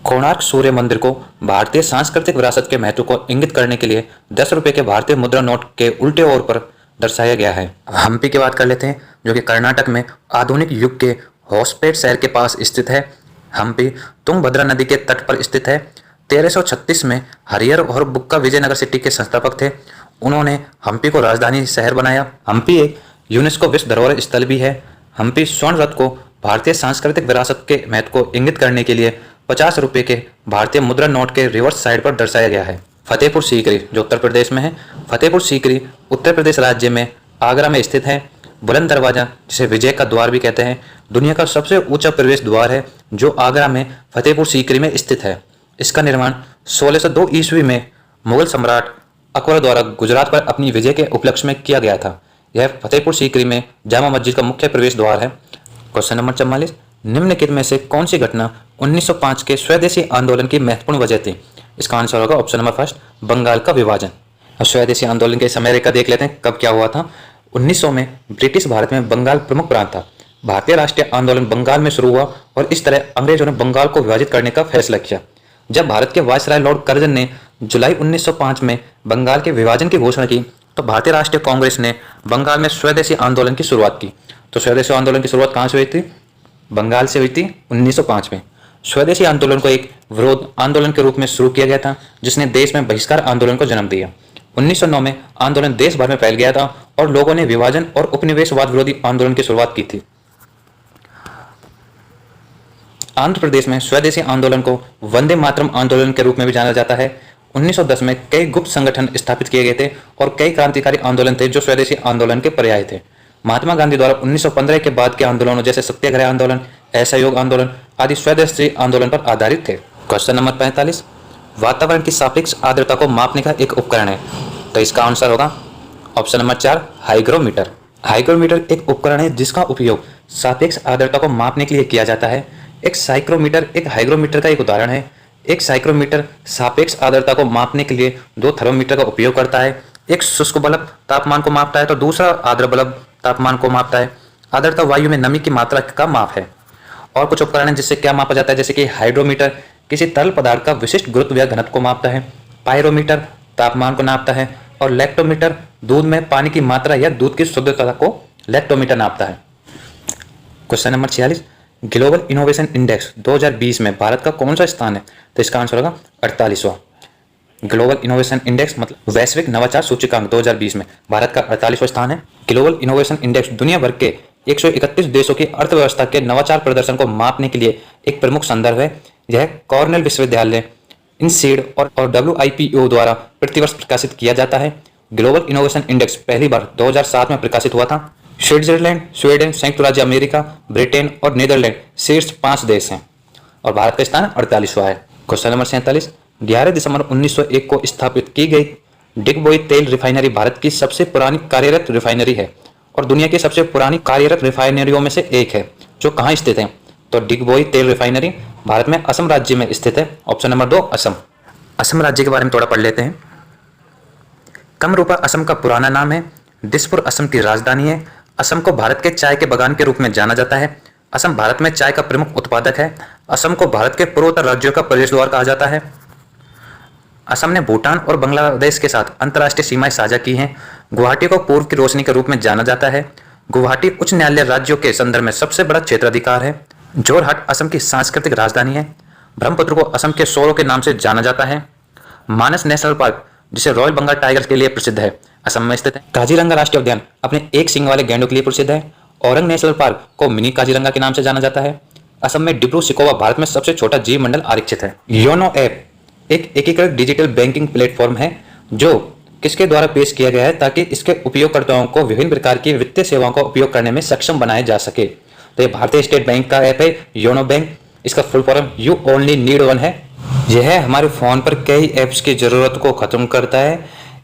कोणार्क सूर्य मंदिर को भारतीय सांस्कृतिक विरासत के महत्व को इंगित करने के लिए 10 रुपये के भारतीय मुद्रा नोट के उल्टे ओर पर दर्शाया गया है। हम्पी की बात कर लेते हैं, जो कि कर्नाटक में आधुनिक युग के होसपेट शहर के पास स्थित है। हम्पी तुंगभद्रा नदी के तट पर स्थित है। 1336 में हरिहर और बुक्का विजयनगर सिटी के संस्थापक थे। उन्होंने हम्पी को राजधानी शहर बनाया। हम्पी एक यूनेस्को विश्व धरोहर स्थल भी है। हम्पी स्वर्ण रथ को भारतीय सांस्कृतिक विरासत के महत्व को इंगित करने के लिए 50 रुपये के भारतीय मुद्रा नोट के रिवर्स साइड पर दर्शाया गया है। फतेहपुर सीकरी जो उत्तर प्रदेश में है। फतेहपुर सीकरी उत्तर प्रदेश राज्य में आगरा में स्थित है। बुलंद दरवाजा जिसे विजय का द्वार भी कहते हैं, दुनिया का सबसे ऊंचा प्रवेश द्वार है जो आगरा में फतेहपुर सीकरी में स्थित है। इसका निर्माण 1602 ईस्वी में मुगल सम्राट अकबर द्वारा गुजरात पर अपनी विजय के उपलक्ष्य में किया गया था। यह फतेहपुर सीकरी में जामा मस्जिद का मुख्य प्रवेश द्वार है। क्वेश्चन नंबर 44, निम्नलिखित में से कौन सी घटना 1905 के स्वदेशी आंदोलन की महत्वपूर्ण वजह थी? इसका आंसर होगा ऑप्शन नंबर फर्स्ट, बंगाल का विभाजन। अब स्वदेशी आंदोलन के समय रेखा देख लेते हैं, कब क्या हुआ था। 1900 में ब्रिटिश भारत में बंगाल प्रमुख प्रांत था। भारतीय राष्ट्रीय आंदोलन बंगाल में शुरू हुआ और इस तरह अंग्रेजों ने बंगाल को विभाजित करने का फैसला किया। जब भारत के वायसराय लॉर्ड कर्जन ने जुलाई 1905 में बंगाल के विभाजन की घोषणा की तो भारतीय राष्ट्रीय कांग्रेस ने बंगाल में स्वदेशी आंदोलन की शुरुआत की। तो स्वदेशी आंदोलन की शुरुआत कहाँ से हुई थी? बंगाल से हुई थी 1905 में। स्वदेशी आंदोलन को एक विरोध आंदोलन के रूप में शुरू किया गया था, जिसने देश में बहिष्कार आंदोलन को जन्म दिया। 1909 में आंदोलन देश भर में फैल गया था और लोगों ने विभाजन और उपनिवेशवाद विरोधी आंदोलन की शुरुआत की थी। आंध्र प्रदेश में स्वदेशी आंदोलन को वंदे मातरम आंदोलन के रूप में भी जाना जाता है। 1910 में कई गुप्त संगठन स्थापित किए गए थे और कई क्रांतिकारी आंदोलन थे जो स्वदेशी आंदोलन के पर्याय थे। महात्मा गांधी द्वारा 1915 के बाद के आंदोलनों जैसे सत्याग्रह आंदोलन, असहयोग आंदोलन आदि स्वदेशी आंदोलन पर आधारित थे। क्वेश्चन नंबर 45, वातावरण की सापेक्ष आर्द्रता को मापने का एक उपकरण है। तो इसका आंसर होगा ऑप्शन नंबर 4 हाइग्रोमीटर। हाइग्रोमीटर एक उपकरण है जिसका उपयोग सापेक्ष आर्द्रता को मापने के लिए किया जाता है। एक साइक्रोमीटर एक हाइग्रोमीटर का एक उदाहरण है। एक साइक्रोमीटर सापेक्ष आर्द्रता को मापने के लिए 2 थर्मोमीटर का उपयोग करता है। एक शुष्क बल्ब तापमान को मापता है तो दूसरा आर्द्र बल्ब तापमान को मापता है। आर्द्रता वायु में नमी की मात्रा का माप है। और कुछ उपकरण है जिससे क्या मापा जाता है, जैसे कि हाइड्रोमीटर किसी तरल पदार्थ का विशिष्ट गुरुत्व या घनत्व को मापता है। पायरोमीटर तापमान को नापता है और लैक्टोमीटर दूध में पानी की मात्रा या दूध की शुद्धता को लैक्टोमीटर नापता है। Question number 46, global innovation index 2020 में भारत का कौन सा स्थान है? तो इसका आंसर होगा 48वां। ग्लोबल इनोवेशन इंडेक्स मतलब वैश्विक नवाचार सूचकांक 2020 में भारत का 48वां स्थान है। ग्लोबल इनोवेशन इंडेक्स दुनिया भर के 131 देशों की अर्थव्यवस्था के नवाचार प्रदर्शन को मापने के लिए एक प्रमुख संदर्भ है। यह कॉर्नेल विश्वविद्यालय, इनसीड और WIPO द्वारा प्रतिवर्ष प्रकाशित किया जाता है। ग्लोबल इनोवेशन इंडेक्स पहली बार 2007 में प्रकाशित हुआ था। स्विट्जरलैंड, स्वीडन, संयुक्त राज्य अमेरिका, ब्रिटेन और नीदरलैंड शीर्ष 5 देश हैं और भारत का स्थान 48वां है। क्वेश्चन नंबर 47, 11 दिसंबर 1901 को स्थापित की गई डिगबोई तेल रिफाइनरी भारत की सबसे पुरानी कार्यरत रिफाइनरी है और दुनिया की सबसे पुरानी कार्यरत रिफाइनरियों में से एक है, जो कहाँ स्थित है? तो डिगबोई तेल रिफाइनरी भारत में असम राज्य में स्थित है। Option number 2 Assam. असम राज्य के बारे में थोड़ा पढ़ लेते हैं। कमरूपा असम का पुराना नाम है। दिसपुर असम की राजधानी है। असम को भारत के चाय के बागान के रूप में जाना जाता है। असम भारत में चाय का प्रमुख उत्पादक है। असम को भारत के पूर्वोत्तर राज्यों का प्रवेश द्वार कहा जाता है। असम ने भूटान और बांग्लादेश के साथ अंतर्राष्ट्रीय सीमाएं साझा की हैं। गुवाहाटी को पूर्व की रोशनी के रूप में जाना जाता है। गुवाहाटी उच्च न्यायालय राज्यों के संदर्भ में सबसे बड़ा क्षेत्राधिकार है। जोरहाट असम की सांस्कृतिक राजधानी है। ब्रह्मपुत्र को असम के सोरो के नाम से जाना जाता है। मानस नेशनल पार्क, जिसे रॉयल बंगाल टाइगर के लिए प्रसिद्ध है, असम में स्थित है। काजीरंगा राष्ट्रीय उद्यान अपने एक सींग वाले गैंडों के लिए प्रसिद्ध है। औरंग नेशनल पार्क को मिनी काजीरंगा के नाम से जाना जाता है। असम में डिब्रू सिकोवा भारत में सबसे छोटा जीव मंडल आरक्षित है। योनो ऐप एक एकीकृत डिजिटल बैंकिंग प्लेटफॉर्म है जो किसके द्वारा पेश किया गया है ताकि इसके उपयोगकर्ताओं को विभिन्न प्रकार की वित्तीय सेवाओं का उपयोग करने में सक्षम बनाया जा सके। तो ये भारतीय स्टेट बैंक का ऐप है योनो बैंक। इसका full form you only need one है। यह हमारे फोन पर कई ऐप्स की जरूरत को खत्म करता है।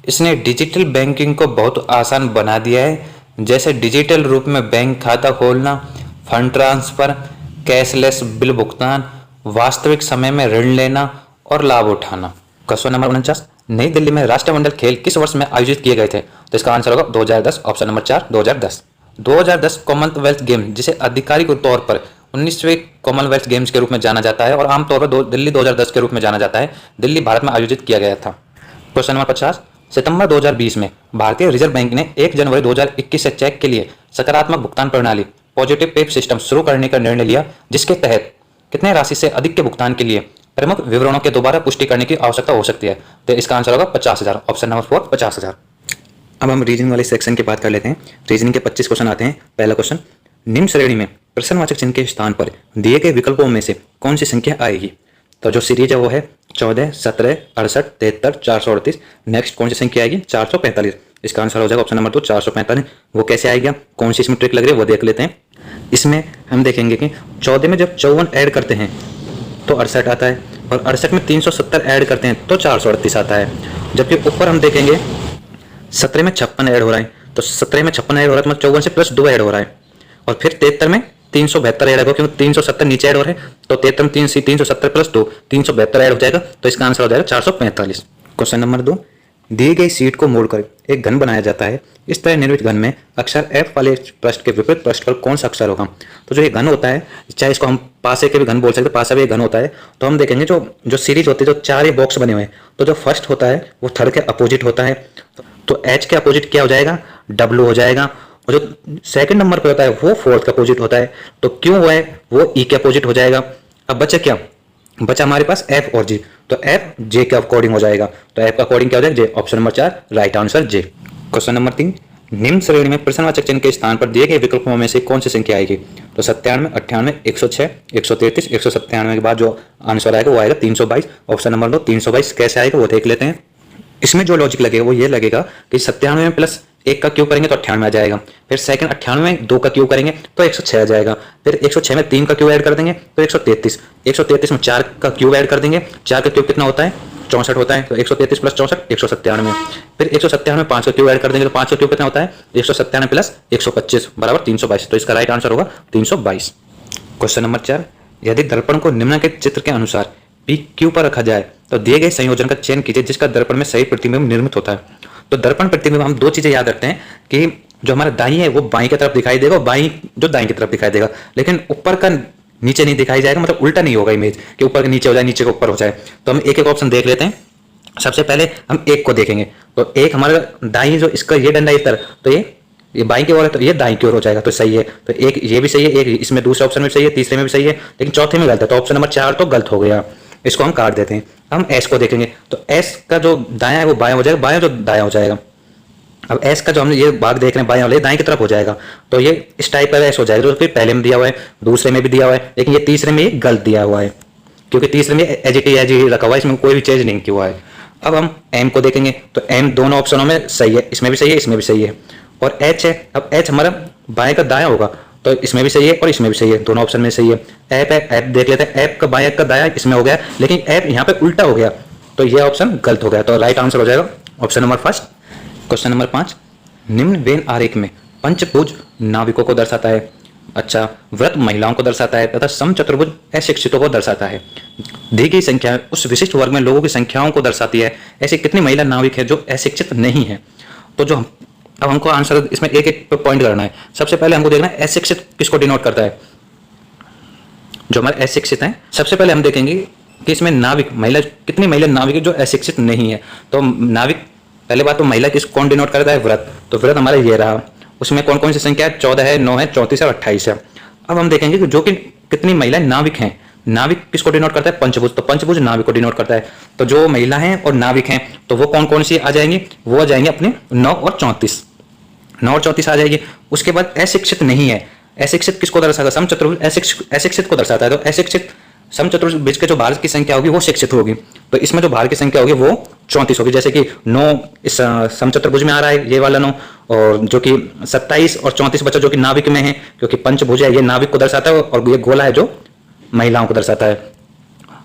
इसने डिजिटल बैंकिंग को बहुत आसान बना दिया है, जैसे डिजिटल रूप में बैंक खाता खोलना, फंड ट्रांसफर, कैशलेस बिल भुगतान, वास्तविक समय में ऋण लेना और लाभ उठाना। क्वेश्चन नंबर 49, नई दिल्ली में राष्ट्रमंडल खेल किस वर्ष में आयोजित किए गए थे? तो इसका आंसर होगा 2010। Option number 4 2010। 2010 कॉमनवेल्थ गेम, जिसे आधिकारिक तौर पर 19वें कॉमनवेल्थ गेम्स के रूप में जाना जाता है और आमतौर पर दिल्ली 2010 के रूप में जाना जाता है, दिल्ली भारत में आयोजित किया गया था। क्वेश्चन नंबर 50, सितंबर 2020 में भारतीय रिजर्व बैंक ने 1 जनवरी 2021 से चेक के लिए सकारात्मक भुगतान प्रणाली पॉजिटिव पे सिस्टम शुरू करने का निर्णय लिया, जिसके तहत कितने राशि से अधिक के भुगतान के लिए प्रमुख विवरणों के दोबारा पुष्टि करने की आवश्यकता हो सकती है? तो इसका आंसर होगा 50,000। Option number 4 50,000। अब हम रीजनिंग वाले सेक्शन की बात कर लेते हैं। रीजनिंग के 25 क्वेश्चन आते हैं। पहला क्वेश्चन, निम्न श्रेणी में प्रश्नवाचक चिन्ह के स्थान पर दिए गए विकल्पों में से कौन सी संख्या आएगी? तो जो सीरीज है वो है 14, 17, 68, 73, 438। नेक्स्ट कौन सी संख्या आएगी? 445। इसका आंसर हो जाएगा ऑप्शन नंबर 2 445। वो कैसे आएगा, कौन सी इसमें ट्रिक लग रही है वो देख लेते हैं। इसमें हम देखेंगे कि 14 में जब 54 ऐड करते हैं तो 68 आता है और 68 में 370 ऐड करते हैं तो 438 आता है। जबकि ऊपर हम देखेंगे 17 में 56 ऐड हो रहा है, तो 17 में 56 ऐड हो रहा है तो 54 से प्लस 2 ऐड हो रहा है और फिर 73 में 372 ऐड होगा क्योंकि 370 नीचे ऐड हो रहे हैं, तो 73 में 370 प्लस 2 372 ऐड हो जाएगा, तो इसका आंसर हो जाएगा 445। क्वेश्चन नंबर 2, दिए गई शीट को मोड़कर एक घन बनाया जाता है। इस तरह निर्मित घन में अक्षर F वाले पृष्ठ के विपरीत पृष्ठ पर कौन सा अक्षर होगा? तो जो ये घन होता है, चाहे इसको हम पासे के भी घन बोल सकते हैं, पासा भी एक घन होता है। तो हम देखेंगे जो जो सीरीज होती है, जो 4 ये बॉक्स बने हुए हैं, तो जो फर्स्ट होता है वो थर्ड के अपोजिट होता है। तो H के अपोजिट क्या हो जाएगा? W हो जाएगा। और जो सेकंड नंबर पर होता है वो फोर्थ का अपोजिट होता है। तो क्यों हुआ है वो E के अपोजिट हो जाएगा। अब बचा क्या? बचा हमारे पास F और G। तो F J के अकॉर्डिंग हो जाएगा। तो F का अकॉर्डिंग क्या हो जाएगा? J। Option number 4 right answer J। Question number 3, निम्न श्रेणी में प्रश्नवाचक चिन्ह के स्थान पर दिए गए विकल्पों में से कौन सी संख्या आएगी? तो 97, 98, 106, 133, 197 के बाद जो आंसर आएगा वो आएगा 322। ऑप्शन नंबर 2 322 कैसे आएगा वो देख लेते हैं। इसमें जो लॉजिक लगेगा वो ये लगेगा कि 97 में प्लस 1 का क्यूब करेंगे तो 98 आ जाएगा। फिर सेकंड 98 में 2 का क्यूब करेंगे तो 106 आ जाएगा। फिर 106 में 3 का क्यूब ऐड कर देंगे तो 133। 133 में 4 का क्यूब ऐड कर देंगे। 4 का क्यूब कितना होता है? 64 होता है। तो 133 प्लस 64 197। फिर 197 में 5 का क्यूब ऐड कर देंगे तो 5 का क्यूब कितना होता है? 197 प्लस 125 बराबर 322। तो इसका राइट आंसर होगा 322। क्वेश्चन नंबर 4, यदि दर्पण को निम्नलिखित चित्र के अनुसार पी क्यू पर रखा जाए तो दिए गए संयोजन का चयन कीजिए जिसका दर्पण में सही प्रतिबिंब निर्मित होता है। तो दर्पण प्रतिबिंब हम 2 चीजें याद रखते हैं कि जो हमारा दाई है वो बाई की तरफ दिखाई देगा और बाई जो दाई की तरफ दिखाई देगा, लेकिन ऊपर का नीचे नहीं दिखाई जाएगा। मतलब उल्टा नहीं होगा इमेज कि ऊपर के नीचे हो जाए, नीचे के ऊपर हो जाए। तो हम एक एक ऑप्शन देख लेते हैं। सबसे पहले हम एक को देखेंगे। तो एक हमारा दाई जो इसका ये डंडा इस तरह, तो ये बाई की ओर है तो ये दाई की ओर हो जाएगा। तो सही है। तो एक ये भी सही है, एक इसमें दूसरे ऑप्शन में भी सही है, तीसरे में भी सही है, लेकिन चौथे में गलत है। तो ऑप्शन नंबर 4 तो गलत हो गया, इसको हम काट देते हैं। हम एस को देखेंगे तो एस का जो दायां है वो बायां हो जाएगा, बायां जो दायां हो जाएगा। अब एस का जो हम ये भाग देख रहे हैं बाएं वाले दाएं की तरफ हो जाएगा। तो ये इस टाइप का एस हो जाएगा। तो फिर पहले में दिया हुआ है, दूसरे में भी दिया हुआ है, लेकिन ये तीसरे में ये गलत दिया हुआ है क्योंकि तीसरे में एज रखा हुआ है, इसमें कोई भी चेंज नहीं किया हुआ है। अब हम एम को देखेंगे तो एम दोनों ऑप्शनों में सही है, इसमें भी सही है, इसमें भी सही है। और एच है, अब एच हमारा बाएं का दायां होगा तो इसमें भी सही है और इसमें भी सही है, दोनों ऑप्शन में सही है। ऐप है, ऐप देख लेते हैं। ऐप का बाएं का दायां इसमें हो गया, लेकिन ऐप यहाँ पे उल्टा हो गया तो ये ऑप्शन गलत हो गया। तो राइट आंसर हो जाएगा ऑप्शन नंबर 1। क्वेश्चन नंबर 5, निम्न वेन आरेख में पंचभुज नाविकों को दर्शाता है। अच्छा, व्रत महिलाओं को दर्शाता है तथा समचतुर्भुज अशिक्षितों को दर्शाता है। दी गई संख्या उस विशिष्ट वर्ग में लोगों की संख्याओं को दर्शाती है। ऐसी कितनी महिला नाविक है जो अशिक्षित नहीं है? तो जो अब हमको आंसर इसमें एक एक पॉइंट करना है। सबसे पहले हमको देखना है अशिक्षित किसको डिनोट करता है। जो हमारे अशिक्षित हैं, सबसे पहले हम देखेंगे कि इसमें नाविक महिला कितनी महिला नाविक है जो अशिक्षित नहीं है। तो नाविक पहले बात तो महिला किस कौन डिनोट करता है? व्रत। तो व्रत हमारा ये रहा। उसमें कौन कौन सी संख्या है? 14 है, 9 है, 34 है और 28 है। अब हम देखेंगे कि जो कि कितनी महिलाएं नाविक हैं। नाविक किसको डिनोट करता है? पंचभुज। तो पंचभुज नाविक को डिनोट करता है। तो जो महिला हैं और नाविक हैं तो वो कौन कौन सी आ जाएंगी? वो आ जाएंगे अपने 9 और 34। 9 और 34 आ जाएगी। उसके बाद अशिक्षित नहीं है। अशिक्षित किसको दर्शाता है? समचतुर्भुज अशिक्षित को दर्शाता है। तो अशिक्षित समचतुर्भुज के जो भार की संख्या होगी वो शिक्षित होगी। तो इसमें जो भार की संख्या होगी वो 34 होगी। जैसे कि 9 इस समचतुर्भुज में आ रहा है, ये वाला 9, और जो कि 27 और 34 बचा जो कि नाविक में है, क्योंकि पंचभुज है ये नाविक को दर्शाता है और ये गोला है जो महिलाओं को दर्शाता है।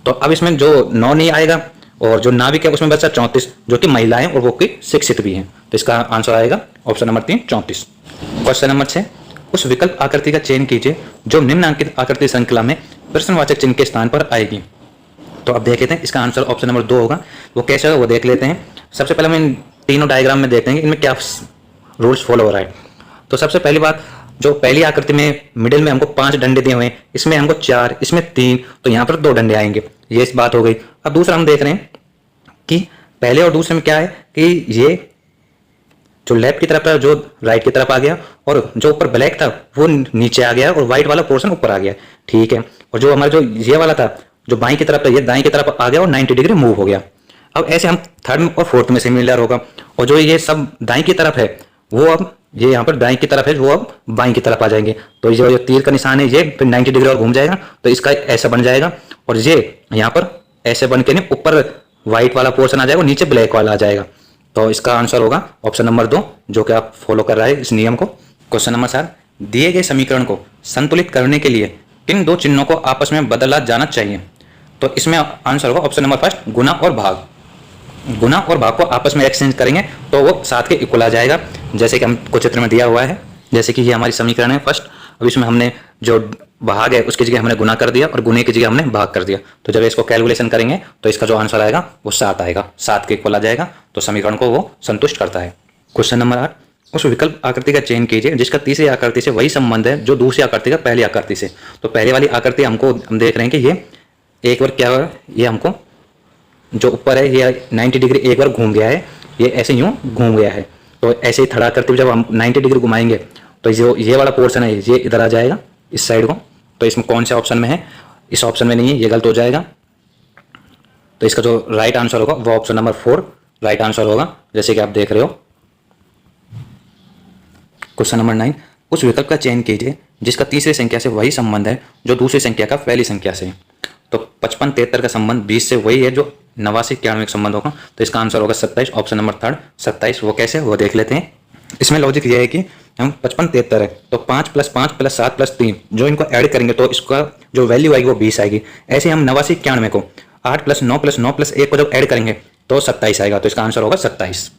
तो अब इसमें जो 9 नहीं आएगा और जो नाविक है उसमें बचा 34 जो कि महिलाएं और वो कि शिक्षित भी हैं। तो इसका आंसर आएगा ऑप्शन नंबर 3 34। क्वेश्चन नंबर 6, उस विकल्प आकृति का चयन कीजिए जो निम्नलिखित आकृति श्रृंखला में प्रश्नवाचक चिन्ह के स्थान पर आएगी। तो अब देख लेते हैं इसका आंसर ऑप्शन नंबर 2 होगा। वो कैसे होगा वो देख लेते हैं। सबसे पहले हम इन तीनों डायग्राम में देखते हैं इनमें क्या रूल्स फॉलो हो रहा है। तो सबसे पहली बात, जो पहली आकृति में मिडिल में हमको 5 डंडे दिए हुए हैं, इसमें हमको 4, इसमें 3, तो यहाँ पर 2 डंडे आएंगे। ये इस बात हो गई। अब दूसरा हम देख रहे हैं कि पहले और दूसरे में क्या है कि ये जो लेफ्ट की तरफ है जो राइट की तरफ आ गया और जो ऊपर ब्लैक था वो नीचे आ गया और व्हाइट वाला पोर्शन ऊपर आ गया। ठीक है। और जो हमारा जो ये वाला था जो बाई की तरफ था ये दाएं की तरफ आ गया और 90 डिग्री मूव हो गया। अब ऐसे हम थर्ड और फोर्थ में सिमिलर होगा। और जो ये सब दाएं की तरफ है वो अब ये यहाँ पर दाएं की तरफ है वो अब बाईं की तरफ आ जाएंगे। तो ये जो तीर का निशान है ये फिर 90 डिग्री और घूम जाएगा तो इसका ऐसा बन जाएगा। और ये यहाँ पर ऐसे बन के ऊपर व्हाइट वाला पोर्शन आ जाएगा और नीचे ब्लैक वाला आ जाएगा। तो इसका आंसर होगा ऑप्शन नंबर 2 जो कि आप फॉलो कर रहे हैं इस नियम को। क्वेश्चन नंबर 7, दिए गए समीकरण को संतुलित करने के लिए किन 2 चिन्हों को आपस में बदला जाना चाहिए? तो इसमें आंसर होगा ऑप्शन नंबर 1 गुना और भाग। गुना और भाग को आपस में एक्सचेंज करेंगे तो वो 7 के इक्वल आ जाएगा, जैसे कि हमको चित्र में दिया हुआ है। जैसे कि ये हमारी समीकरण है फर्स्ट। अब इसमें हमने जो भाग है उसकी जगह हमने गुना कर दिया और गुने की जगह हमने भाग कर दिया। तो जब इसको कैलकुलेशन करेंगे तो इसका जो आंसर आएगा वो 7 आएगा, 7 के इक्वल आ जाएगा। तो समीकरण को वो संतुष्ट करता है। क्वेश्चन नंबर 8, उस विकल्प आकृति का चयन कीजिए जिसका तीसरी आकृति से वही संबंध है जो दूसरी आकृति का पहली आकृति से। तो पहले वाली आकृति हम देख रहे हैं कि ये एक बार क्या है, ये हमको जो ऊपर है ये 90 डिग्री एक बार घूम गया है, ये ऐसे यूं घूम गया है। तो ऐसे ही थर्ड आकृति जब हम 90 डिग्री घुमाएंगे तो जो ये वाला पोर्शन है ये इधर आ जाएगा इस साइड को। तो इसमें कौन से ऑप्शन में है, इस ऑप्शन में नहीं है, ये गलत हो जाएगा। तो इसका जो राइट आंसर होगा वो ऑप्शन नंबर 4 राइट आंसर होगा, जैसे कि आप देख रहे हो। क्वेश्चन नंबर 9, उस विकल्प का चयन कीजिए जिसका तीसरी संख्या से वही संबंध है जो दूसरी संख्या का पहली संख्या से। तो 55 73 का संबंध 20 से वही है जो 89 91 का संबंध होगा। तो इसका आंसर होगा 27 ऑप्शन नंबर 3 27। वो कैसे, वो देख लेते हैं। इसमें लॉजिक ये है कि हम 55 73 है तो 5 + 5 + 7 + 3 जो इनको ऐड करेंगे तो इसका जो वैल्यू आएगी वो 20 आएगी। ऐसे हम 89 91 को 8 + 9 + 9 + 1 को जब ऐड करेंगे तो 27 आएगा। तो इसका आंसर होगा 27।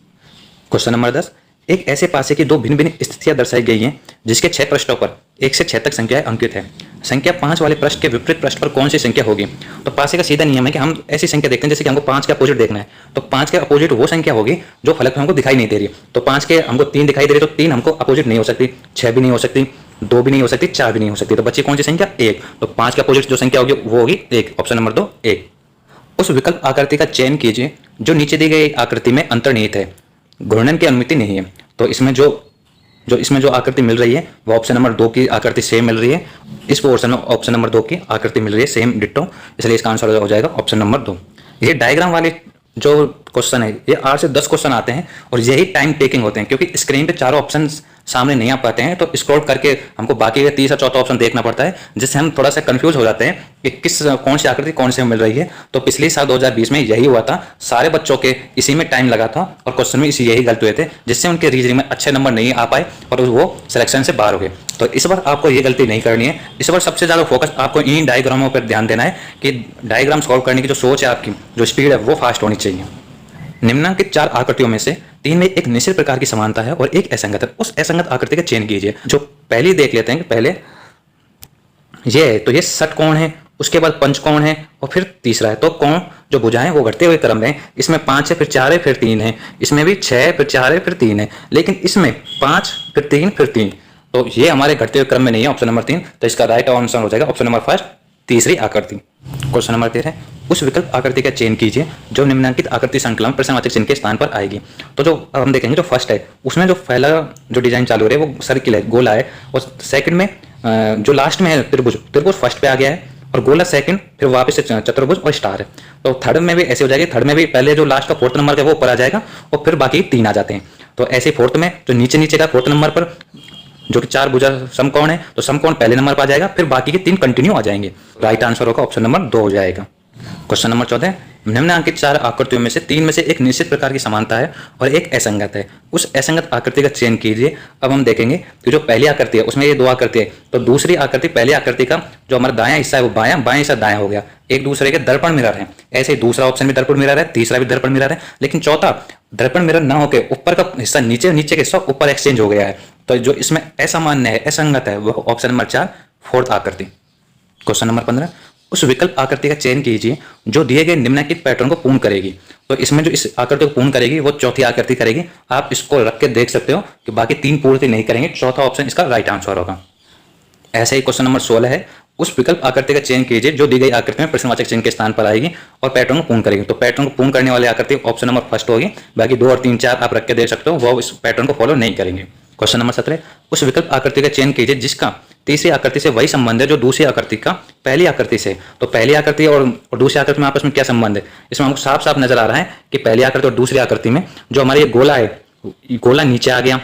क्वेश्चन नंबर 10, एक ऐसे पासे की दो भिन्न भिन्न स्थितियां दर्शाई गई हैं जिसके 6 पृष्ठों पर 1 से 6 तक संख्याएं अंकित है। संख्या 5 वाले पृष्ठ के विपरीत पृष्ठ पर कौन सी संख्या होगी। तो पासे का सीधा नियम है कि हम ऐसी संख्या देखते हैं जैसे कि हमको 5 के अपोजिट देखना है तो 5 के अपोजिट वो संख्या होगी जो फलक में हमको दिखाई नहीं दे रही। तो 5 के हमको 3 दिखाई दे रही तो 3 हमको अपोजिट नहीं हो सकती, 6 भी नहीं हो सकती, 2 भी नहीं हो सकती, 4 भी नहीं हो सकती। तो बच्ची कौन सी संख्या, 1। तो 5 के अपोजिट जो संख्या होगी वो होगी 1, ऑप्शन नंबर 2 1। उस विकल्प आकृति का चयन कीजिए जो नीचे दी गई आकृति में अंतर्निहित है, घूर्णन की अनुमति नहीं है। तो इसमें जो आकृति मिल रही है वो ऑप्शन नंबर 2 की आकृति सेम मिल रही है। इस पोर्शन में ऑप्शन नंबर 2 की आकृति मिल रही है सेम डिट्टो, इसलिए इसका आंसर हो जाएगा ऑप्शन नंबर 2। ये डायग्राम वाले जो क्वेश्चन है ये 8 से 10 क्वेश्चन आते हैं और यही टाइम टेकिंग होते हैं क्योंकि स्क्रीन पे चारों ऑप्शन सामने नहीं आ पाते हैं तो स्क्रॉल करके हमको बाकी का तीसरा चौथा ऑप्शन देखना पड़ता है, जिससे हम थोड़ा सा कंफ्यूज हो जाते हैं कि कौन सी आकृति कौन से मिल रही है। तो पिछले साल 2020 में यही हुआ था, सारे बच्चों के इसी में टाइम लगा था और क्वेश्चन में इसी यही गलत हुए थे, जिससे उनके रीजनिंग में अच्छे नंबर नहीं आ पाए और वो सिलेक्शन से बाहर हो गए। तो इस बार आपको ये गलती नहीं करनी है। इस बार सबसे ज़्यादा फोकस आपको इन डायग्रामों पर ध्यान देना है कि डायग्राम सॉल्व करने की जो सोच है आपकी, जो स्पीड है वो फास्ट होनी चाहिए। निम्नलिखित 4 आकृतियों में से 3 में एक निश्चित प्रकार की समानता है और एक असंगत है। उस असंगत आकृति का चयन कीजिए। जो पहली देख लेते हैं कि पहले ये है तो ये षटकोण है, उसके बाद पंचकोण है और फिर तीसरा है। तो कोण जो भुजाएं वो घटते हुए क्रम में, इसमें 5 है फिर 4 है फिर 3 है, इसमें भी 6 है फिर 4 है फिर 3 है, लेकिन इसमें 5 फिर 3 फिर 3। तो ये हमारे घटते हुए क्रम में नहीं है, ऑप्शन नंबर 3। तो इसका राइट आंसर हो जाएगा ऑप्शन नंबर 1 तीसरी आकृति। क्वेश्चन नंबर 13, उस विकल्प आकृति का चयन कीजिए जो निम्नलिखित आकृति श्रृंखला में प्रश्नवाचक चिन्ह के स्थान पर आएगी। तो जो हम देखेंगे जो फर्स्ट है उसमें जो पहला जो डिजाइन चालू हो रहा है वो सर्किल है, गोला है, और सेकंड में जो लास्ट में है त्रिभुज फर्स्ट पे आ गया है और गोला सेकंड, फिर वापस से चतुर्भुज और स्टार है। तो थर्ड में भी ऐसे हो जाएगी, थर्ड में भी पहले जो लास्ट का 4th नंबर का वो ऊपर आ जाएगा और फिर बाकी 3 आ जाते हैं। तो ऐसे 4th में जो नीचे का 4th नंबर पर जो कि 4 भुजा समकोण है तो समकोण पहले नंबर पर आ जाएगा, फिर बाकी के 3 कंटिन्यू आ जाएंगे। राइट आंसर होगा ऑप्शन नंबर 2 हो जाएगा। क्वेश्चन नंबर 14, निम्नलिखित 4 आकृतियों में से 3 में से एक निश्चित प्रकार की समानता है और एक असंगत है। उस असंगत आकृति का चयन कीजिए। अब हम देखेंगे कि जो पहली आकृति है उसमें ये 2 आकृति है, तो दूसरी आकृति पहली आकृति का जो हमारा दायां हिस्सा है वो बायां, बायां हिस्सा दायां हो गया, एक दूसरे के दर्पण मिरर है। ऐसे ही दूसरा ऑप्शन भी दर्पण मिरर है, तीसरा भी दर्पण मिरर है, लेकिन चौथा दर्पण मिरर ना होकर ऊपर का हिस्सा नीचे, नीचे का हिस्सा ऊपर एक्सचेंज हो गया है। तो जो इसमें असामान्य है, असंगत है, वो ऑप्शन नंबर 4 4th आकृति। क्वेश्चन नंबर 15, उस विकल्प आकृति का चयन कीजिए जो दिए गए निम्नलिखित पैटर्न को पूर्ण करेगी। तो इसमें जो इस आकृति को पूर्ण करेगी वो चौथी आकृति करेगी। आप इसको रख के देख सकते हो कि बाकी 3 पूर्ति नहीं करेंगे, चौथा ऑप्शन इसका राइट आंसर होगा। ऐसे ही क्वेश्चन नंबर 16 है, उस विकल्प आकृति का चयन कीजिए जो दी गई आकृति में प्रश्नवाचक चिन्ह के स्थान पर आएगी और पैटर्न को पूर्ण करेगी। तो पैटर्न को पूर्ण करने वाली आकृति ऑप्शन नंबर 1 होगी, बाकी 2 और 3 4 आप रख के देख सकते हो, वो इस पैटर्न को फॉलो नहीं करेंगे। क्वेश्चन नंबर 17, उस विकल्प आकृति का चयन कीजिए जिसका तीसरी आकृति से वही संबंध है जो दूसरी आकृति का पहली आकृति से। तो पहली आकृति और दूसरी आकृति में आपस में क्या संबंध है, इसमें हमको साफ साफ नजर आ रहा है कि पहली आकृति और दूसरी आकृति में जो हमारे ये गोला है, गोला नीचे आ गया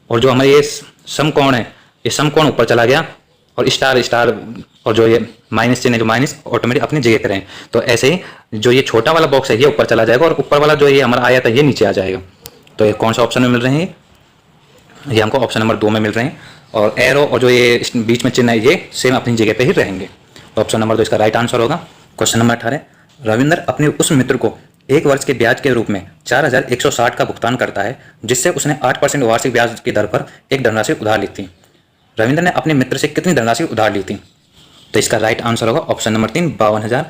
और जो हमारे ये समकोण है, ये समकोण ऊपर चला गया और स्टार और जो ये माइनस चिन्ह है, जो माइनस ऑटोमेटिक अपनी जगह पर हैं। तो ऐसे ही जो ये छोटा वाला बॉक्स है ये ऊपर चला जाएगा और ऊपर वाला जो ये हमारा आया था ये नीचे आ जाएगा। तो ये कौन सा ऑप्शन में मिल रहे हैं, ये हमको ऑप्शन नंबर 2 में मिल रहे हैं। और एरो और जो ये बीच में चिन्ह है ये सेम अपनी जगह पे ही रहेंगे। तो ऑप्शन नंबर 2 इसका राइट आंसर होगा। क्वेश्चन नंबर 18, रविंद्र अपने उस मित्र को 1 वर्ष के ब्याज के रूप में 4160 का भुगतान करता है जिससे उसने 8% वार्षिक ब्याज की दर पर एक धनराशि उधार ली थी। रविंद्र ने अपने मित्र से कितनी धनराशि उधार ली थी। तो इसका राइट आंसर होगा ऑप्शन नंबर 3, 52,000।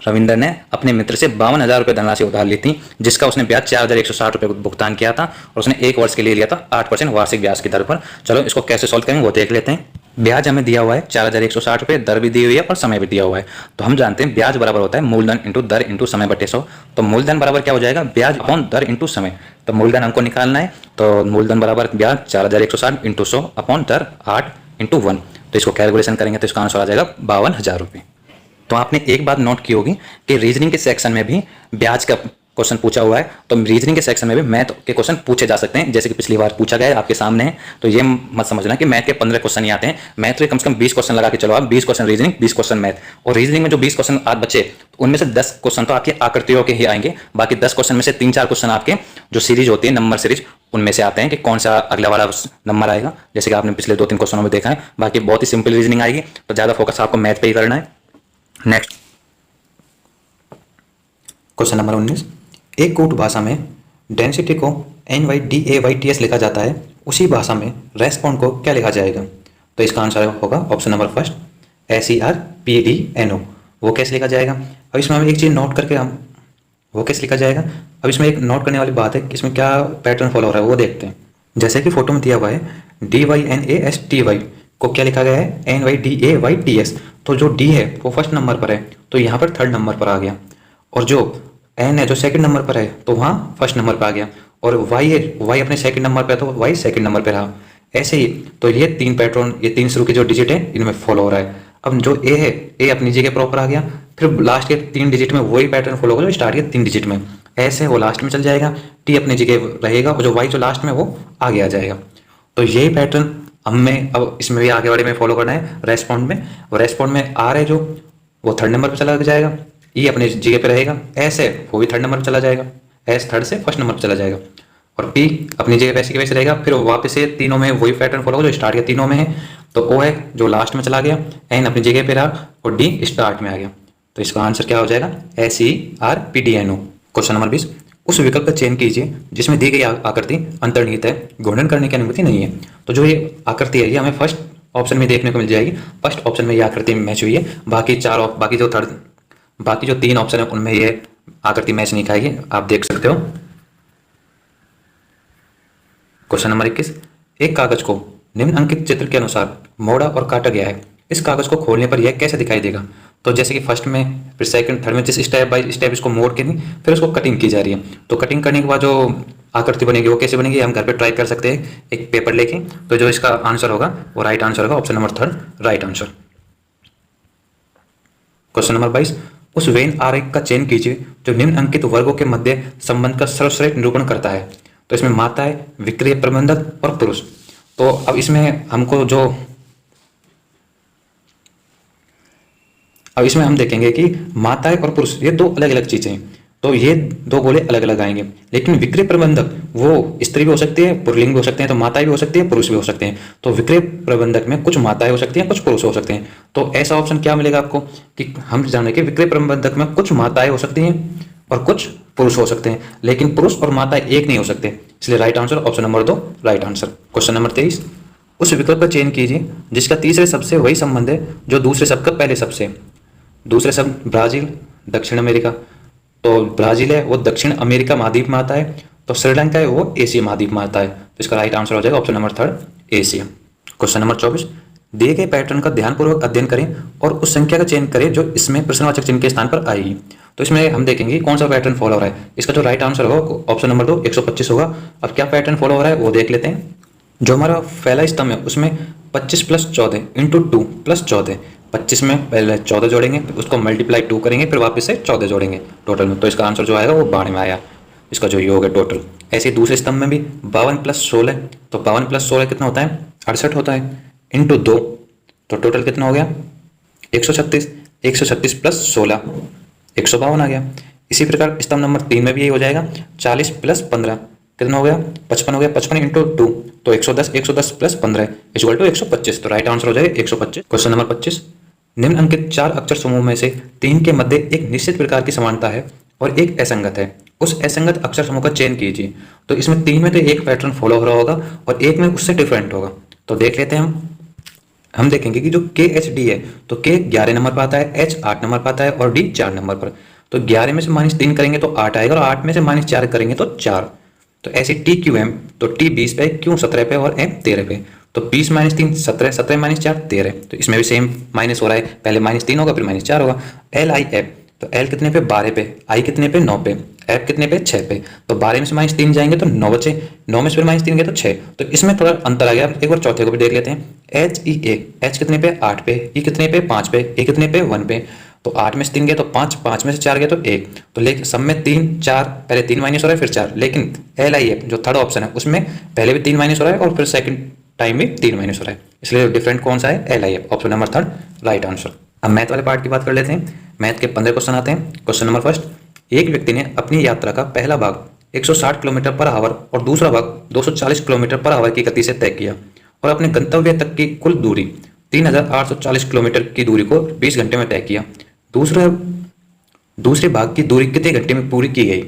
रविंदर ने अपने मित्र से 52,000 रुपये धनराशि उधार ली थी, जिसका उसने ब्याज 4,160 रुपये भुगतान किया था और उसने 1 वर्ष के लिए लिया था 8% वार्षिक ब्याज की दर पर। चलो इसको कैसे सॉल्व करेंगे वो देख लेते हैं। ब्याज हमें दिया हुआ है 4,160 रुपये, दर भी दी हुई है और समय भी दिया हुआ है। तो हम जानते हैं ब्याज बराबर होता है मूलधन इंटू दर इंटू समय बटे 100। तो मूलधन बराबर क्या हो जाएगा, ब्याज अपॉन दर इंटू समय। तो मूलधन हमको निकालना है, तो मूलधन बराबर ब्याज 4,160 इंटू 100 अपॉन दर 8 इंटू 1। तो इसको कैलकुलेशन करेंगे तो इसका आंसर आ जाएगा 52,000 रुपये। तो आपने एक बात नोट की होगी कि रीजनिंग के सेक्शन में भी ब्याज का क्वेश्चन पूछा हुआ है, तो रीजनिंग के सेक्शन में भी मैथ के क्वेश्चन पूछे जा सकते हैं, जैसे कि पिछली बार पूछा गया है आपके सामने है। तो ये मत समझना कि मैथ के 15 क्वेश्चन ही आते हैं। मैथ के कम से कम 20 क्वेश्चन लगा के चलो आप, 20 क्वेश्चन रीजनिंग, 20 क्वेश्चन मैथ। और रीजनिंग में जो 20 क्वेश्चन आज बचे, उनमें से 10 क्वेश्चन तो आपकी आकृतियों के ही आएंगे, बाकी 10 क्वेश्चन में से 3-4 क्वेश्चन आपके जो सीरीज होती है नंबर सीरीज, उनमें से आते हैं कि कौन सा अगला वाला नंबर आएगा, जैसे कि आपने पिछले 2-3 क्वेश्चनों में देखा है। बाकी बहुत ही सिंपल रीजनिंग आएगी, तो ज़्यादा फोकस आपको मैथ पे ही करना है। नेक्स्ट क्वेश्चन नंबर 19, एक कूट भाषा में डेंसिटी को NYDAYTS लिखा जाता है, उसी भाषा में रेस्पॉन्ड को क्या लिखा जाएगा। तो इसका आंसर होगा ऑप्शन नंबर फर्स्ट, SERPDNO। वो कैसे लिखा जाएगा, अब इसमें हम एक चीज़ नोट करके हम वो कैसे लिखा जाएगा, अब इसमें एक नोट करने वाली बात है कि इसमें क्या पैटर्न फॉलो हो रहा है वो देखते हैं। जैसे कि फोटो में दिया हुआ है DYNASTY को क्या लिखा गया है NYDAYTS। तो जो D है वो फर्स्ट नंबर पर है, तो यहाँ पर थर्ड नंबर पर आ गया, और जो N है जो सेकंड नंबर पर है तो वहाँ फर्स्ट नंबर पर आ गया, और Y है, Y अपने सेकंड नंबर पर है तो Y सेकंड नंबर पर रहा। ऐसे ही तो ये 3 पैटर्न, ये 3 शुरू के जो डिजिट है इनमें फॉलो हो रहा है। अब जो A है, A अपनी जगह प्रॉपर आ गया, फिर लास्ट के 3 डिजिट में वही पैटर्न फॉलो होगा जो स्टार्ट के 3 डिजिट में, ऐसे वो लास्ट में चल जाएगा, T अपनी जगह रहेगा और जो Y जो लास्ट में वो आगे आ जाएगा। तो यही पैटर्न हमें अब इसमें भी आगे वाले में फॉलो करना है रेस्पॉन्ड में। और रेस्पॉन्ड में R है जो वो थर्ड नंबर पर चला जाएगा, E अपने जगह पे रहेगा, S है वो भी थर्ड नंबर पर चला जाएगा, S थर्ड से फर्स्ट नंबर पर चला जाएगा, और P अपनी जगह वैसे की वैसे रहेगा। फिर वापस से तीनों में वही पैटर्न फॉलो होगा जो स्टार्ट के तीनों में है। तो O है जो लास्ट में चला गया, N अपनी जगह पे रहा और D स्टार्ट में आ गया। तो इसका आंसर क्या हो जाएगा SERPDNO। क्वेश्चन नंबर 20, उस विकल्प का चयन कीजिए जिसमें दी गई आकृति अंतर्निहित है, घूर्णन करने की अनुमति नहीं है। तो जो ये आकृति है ये हमें फर्स्ट ऑप्शन में देखने को मिल जाएगी, फर्स्ट ऑप्शन में ये आकृति मैच हुई है, बाकी जो 3 ऑप्शन है उनमें ये आकृति मैच नहीं खाएगी, आप देख सकते हो। क्वेश्चन नंबर 21, एक कागज को निम्नलिखित चित्र के अनुसार मोड़ा और काटा गया है, इस कागज को खोलने पर यह कैसे दिखाई देगा। तो जैसे कि फर्स्ट में, फिर सेकंड, थर्ड में जिस स्टेप बाय स्टेप इसको मोड़ के नहीं फिर उसको कटिंग की जा रही है। तो कटिंग करने के बाद जो आकृति बनेगी वो कैसे बनेगी, हम घर पे ट्राई कर सकते हैं एक पेपर लेके। तो जो इसका आंसर होगा वो राइट आंसर होगा option number 3, right answer. Question number 22, उस वेन आरेख का चयन कीजिए जो निम्नलिखित वर्गों के मध्य संबंध का सर्वश्रेष्ठ निरूपण करता है। तो इसमें माताएं, विक्रय प्रबंधक और पुरुष। तो अब इसमें हम देखेंगे कि माताएं और पुरुष ये 2 अलग अलग चीजें हैं, तो ये 2 गोले अलग अलग आएंगे। लेकिन विक्रय प्रबंधक वो स्त्री भी हो सकती है, पुल्लिंग भी हो सकते हैं, तो माताएं भी हो सकती है, पुरुष भी हो सकते हैं। तो विक्रय प्रबंधक में कुछ माताएं हो सकती हैं, कुछ पुरुष हो सकते हैं। तो ऐसा ऑप्शन क्या मिलेगा आपको कि हम जाने कि विक्रय प्रबंधक में कुछ माताएं हो सकती हैं और कुछ पुरुष हो सकते हैं, लेकिन पुरुष और माता एक नहीं हो सकते, इसलिए right answer option number 2, right answer. Question number 23, उस विकल्प का चयन कीजिए जिसका तीसरे शब्द से वही संबंध है जो दूसरे शब्द का पहले शब्द से। दूसरे शब्द ब्राजील, दक्षिण अमेरिका। तो ब्राजील है वो दक्षिण अमेरिका महाद्वीप में आता है, तो श्रीलंका है वो एशिया महाद्वीप में आता है, तो इसका राइट आंसर हो जाएगा option number 3, Asia. Question number 24, दिए गए पैटर्न का ध्यानपूर्वक अध्ययन करें और उस संख्या का चयन करें जो इसमें प्रश्नवाचक चिन्ह के स्थान पर आएगी। तो इसमें हम देखेंगे कौन सा पैटर्न फॉलो हो रहा है। इसका जो राइट आंसर होगा ऑप्शन नंबर 2, 125 होगा। अब क्या पैटर्न फॉलो हो रहा है वो देख लेते हैं। जो हमारा पहला स्तंभ है उसमें 25 + 14 × 2 + 14, 25 में पहले 14 जोड़ेंगे, उसको मल्टीप्लाई 2 करेंगे, फिर वापस से 14 जोड़ेंगे टोटल में, तो इसका आंसर जो आएगा वो 92 में आया, इसका जो योग है टोटल। ऐसे ही दूसरे स्तंभ में भी 52 + 16, तो 52 + 16 कितना होता है, 68 होता है, × 2, तो टोटल कितना हो गया 136, 136 + 16 152 आ गया। इसी प्रकार स्तंभ नंबर 3 में भी यही हो जाएगा, 40 + 15 कितना हो गया 55 हो गया, 55 × 2 तो 110, 110 + 15 = 125, तो राइट आंसर हो जाएगा 125। क्वेश्चन नंबर 25, निम्नलिखित 4 अक्षर समूह में से 3 के मध्य एक निश्चित प्रकार की समानता है और एक असंगत है, उस असंगत अक्षर समूह का चयन कीजिए। तो इसमें 3 में तो एक पैटर्न फॉलो हो रहा होगा और एक में उससे डिफरेंट होगा, तो देख लेते हैं हम। हम देखेंगे कि जो के एच डी है तो के 11 नंबर पर आता है, एच 8 नंबर पर आता है और डी 4 नंबर पर। तो 11 में से -3 करेंगे तो 8 आएगा और 8 में से -4 करेंगे तो 4। तो ऐसे टी क्यू एम, तो टी 20 पे, क्यू 17 पे और एम 13 पे। तो 20 - 3 17, 17 - 4 13। तो इसमें भी सेम माइनस हो रहा है, पहले -3 होगा फिर -4 होगा। एल आई एफ, तो एल कितने पे 12 पे, आई कितने पे 9 पे, एफ कितने पे 6 पे। तो 12 में से -3 जाएंगे तो 9 बचे, 9 में से फिर -3 गए तो 6। तो इसमें थोड़ा अंतर आ गया। एक बार चौथे को भी देख लेते हैं। एच ई ए, एच कितने पे 8 पे, ई कितने पे 5 पे, ए कितने पे 1 पे। तो 8 में से 3 गए तो 5, 5 में से 4 गए तो 1। तो लेकिन सब में 3 4, पहले 3 माइनस हो रहा है फिर 4। लेकिन एल आई एफ जो थर्ड ऑप्शन है उसमें पहले भी 3 माइनस हो रहा है और फिर सेकंड टाइम भी 3 माइनस हो रहा है, इसलिए डिफरेंट कौन सा है, L I F, option number third right answer. अब मैथ वाले पार्ट की बात कर लेते हैं। मैथ के 15 क्वेश्चन आते हैं। क्वेश्चन नंबर फर्स्ट, एक व्यक्ति ने अपनी यात्रा का पहला भाग 160 किलोमीटर पर आवर और दूसरा भाग 240 किलोमीटर पर आवर की गति से तय किया और अपने गंतव्य तक की कुल दूरी 3840 किलोमीटर की दूरी को 20 घंटे में तय किया। दूसरे भाग की दूरी कितने घंटे में पूरी की गई।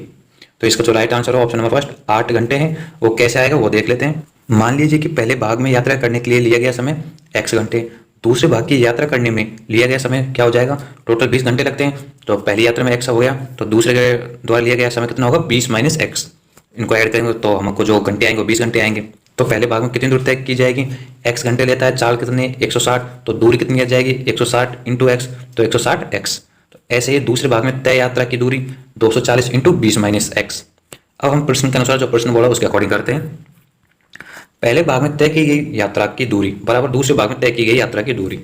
तो इसका जो राइट आंसर है ऑप्शन नंबर फर्स्ट 8 घंटे है। वो कैसे आएगा वो देख लेते हैं। मान लीजिए कि पहले भाग में यात्रा करने के लिए लिया गया समय x घंटे, दूसरे भाग की यात्रा करने में लिया गया समय क्या हो जाएगा, टोटल 20 घंटे लगते हैं। तो पहली यात्रा में x हो गया, तो दूसरे के द्वारा लिया गया समय कितना होगा 20 - x। इनको ऐड करेंगे तो हमको जो घंटे आएंगे वो 20 घंटे आएंगे। तो पहले भाग में कितनी दूरी तय की जाएगी, x घंटे लेता है, चाल कितने 160, तो दूरी कितनी आ जाएगी 160 × x, तो 160x। तो ऐसे ही दूसरे भाग में तय यात्रा की दूरी 240 × 20 - x। अब हम प्रश्न के अनुसार जो प्रश्न बोला उसके अकॉर्डिंग करते हैं। पहले भाग में तय की गई यात्रा की दूरी बराबर दूसरे भाग में तय की गई यात्रा की दूरी।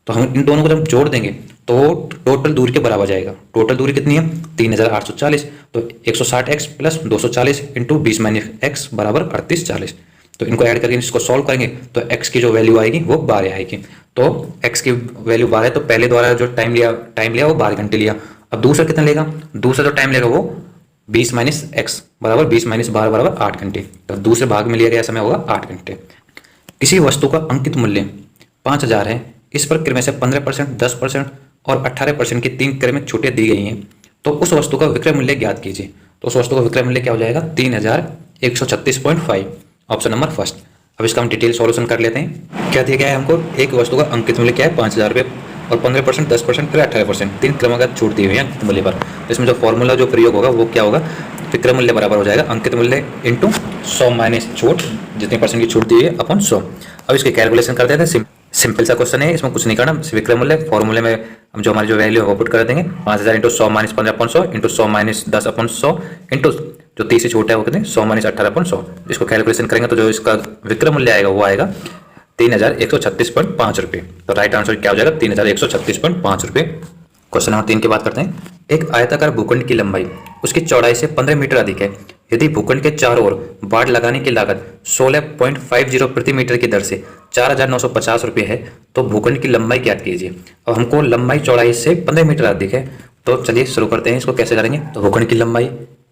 तो हम इन दोनों को जब जोड़ देंगे तो टोटल दूरी के बराबर जाएगा। टोटल दूरी कितनी है 3840, तो 160x प्लस 240 × 20 - x बराबर 3840। तो इनको ऐड करके इसको सॉल्व करेंगे तो x की जो वैल्यू आएगी वो 12 आएगी। तो x की वैल्यू 12 है, तो पहले द्वारा जो टाइम लिया वो 12 घंटे लिया। अब दूसरा कितना लेगा, दूसरा जो टाइम लेगा वो 20 - x बराबर 20 - 12 बराबर 8 घंटे। तो दूसरे भाग में लिया गया समय होगा 8 घंटे। किसी वस्तु का अंकित मूल्य 5000 है, इस पर क्रय में से 15%, 10% और 18% की 3 क्रय में छूटें दी गई हैं, तो उस वस्तु का विक्रय मूल्य ज्ञात कीजिए। तो उस वस्तु का विक्रय मूल्य क्या हो जाएगा 3136.5, ऑप्शन नंबर फर्स्ट। अब इसका हम डिटेल सॉल्यूशन कर लेते हैं। क्या दिया गया है हमको, एक वस्तु का अंकित मूल्य क्या है 5000 रुपये और 15%, 10% फिर 18%, 3 क्रमागत छूट दी हुई है अंकित मूल्य पर। तो इसमें जो फॉर्मूला जो प्रयोग होगा वो क्या होगा, विक्रय मूल्य बराबर हो जाएगा अंकित मूल्य इंटू 100 माइनस छूट, जितने परसेंट की छूट दी है अपन 100। अब इसकी कैलकुलेशन कर देते हैं। सिंपल सा क्वेश्चन है, इसमें कुछ नहीं करना। विक्रय मूल्य फॉर्मूले में हम जो हमारी जो वैल्यू है वो पुट कर देंगे 5000 × 100 - 15/100 × 100 - 10/100 इंटू जो 30 छूट है वो कितने 100 - 18/100। इसको कैलकुलेशन करेंगे तो जो इसका विक्रय मूल्य आएगा वो आएगा 3136.5 रुपये। तो राइट आंसर क्या हो जाएगा 3136.5 रुपये। क्वेश्चन नंबर 3 की बात करते हैं। एक आयताकार भूखंड की लंबाई उसकी चौड़ाई से 15 मीटर अधिक है। यदि भूखंड के चारों ओर बाड़ लगाने की लागत 16.50 प्रति मीटर की दर से 4950 रुपये है, तो भूखंड की लंबाई ज्ञात कीजिए। अब हमको लंबाई चौड़ाई से 15 मीटर अधिक है, तो चलिए शुरू करते हैं। इसको कैसे करेंगे, तो भूखंड की लंबाई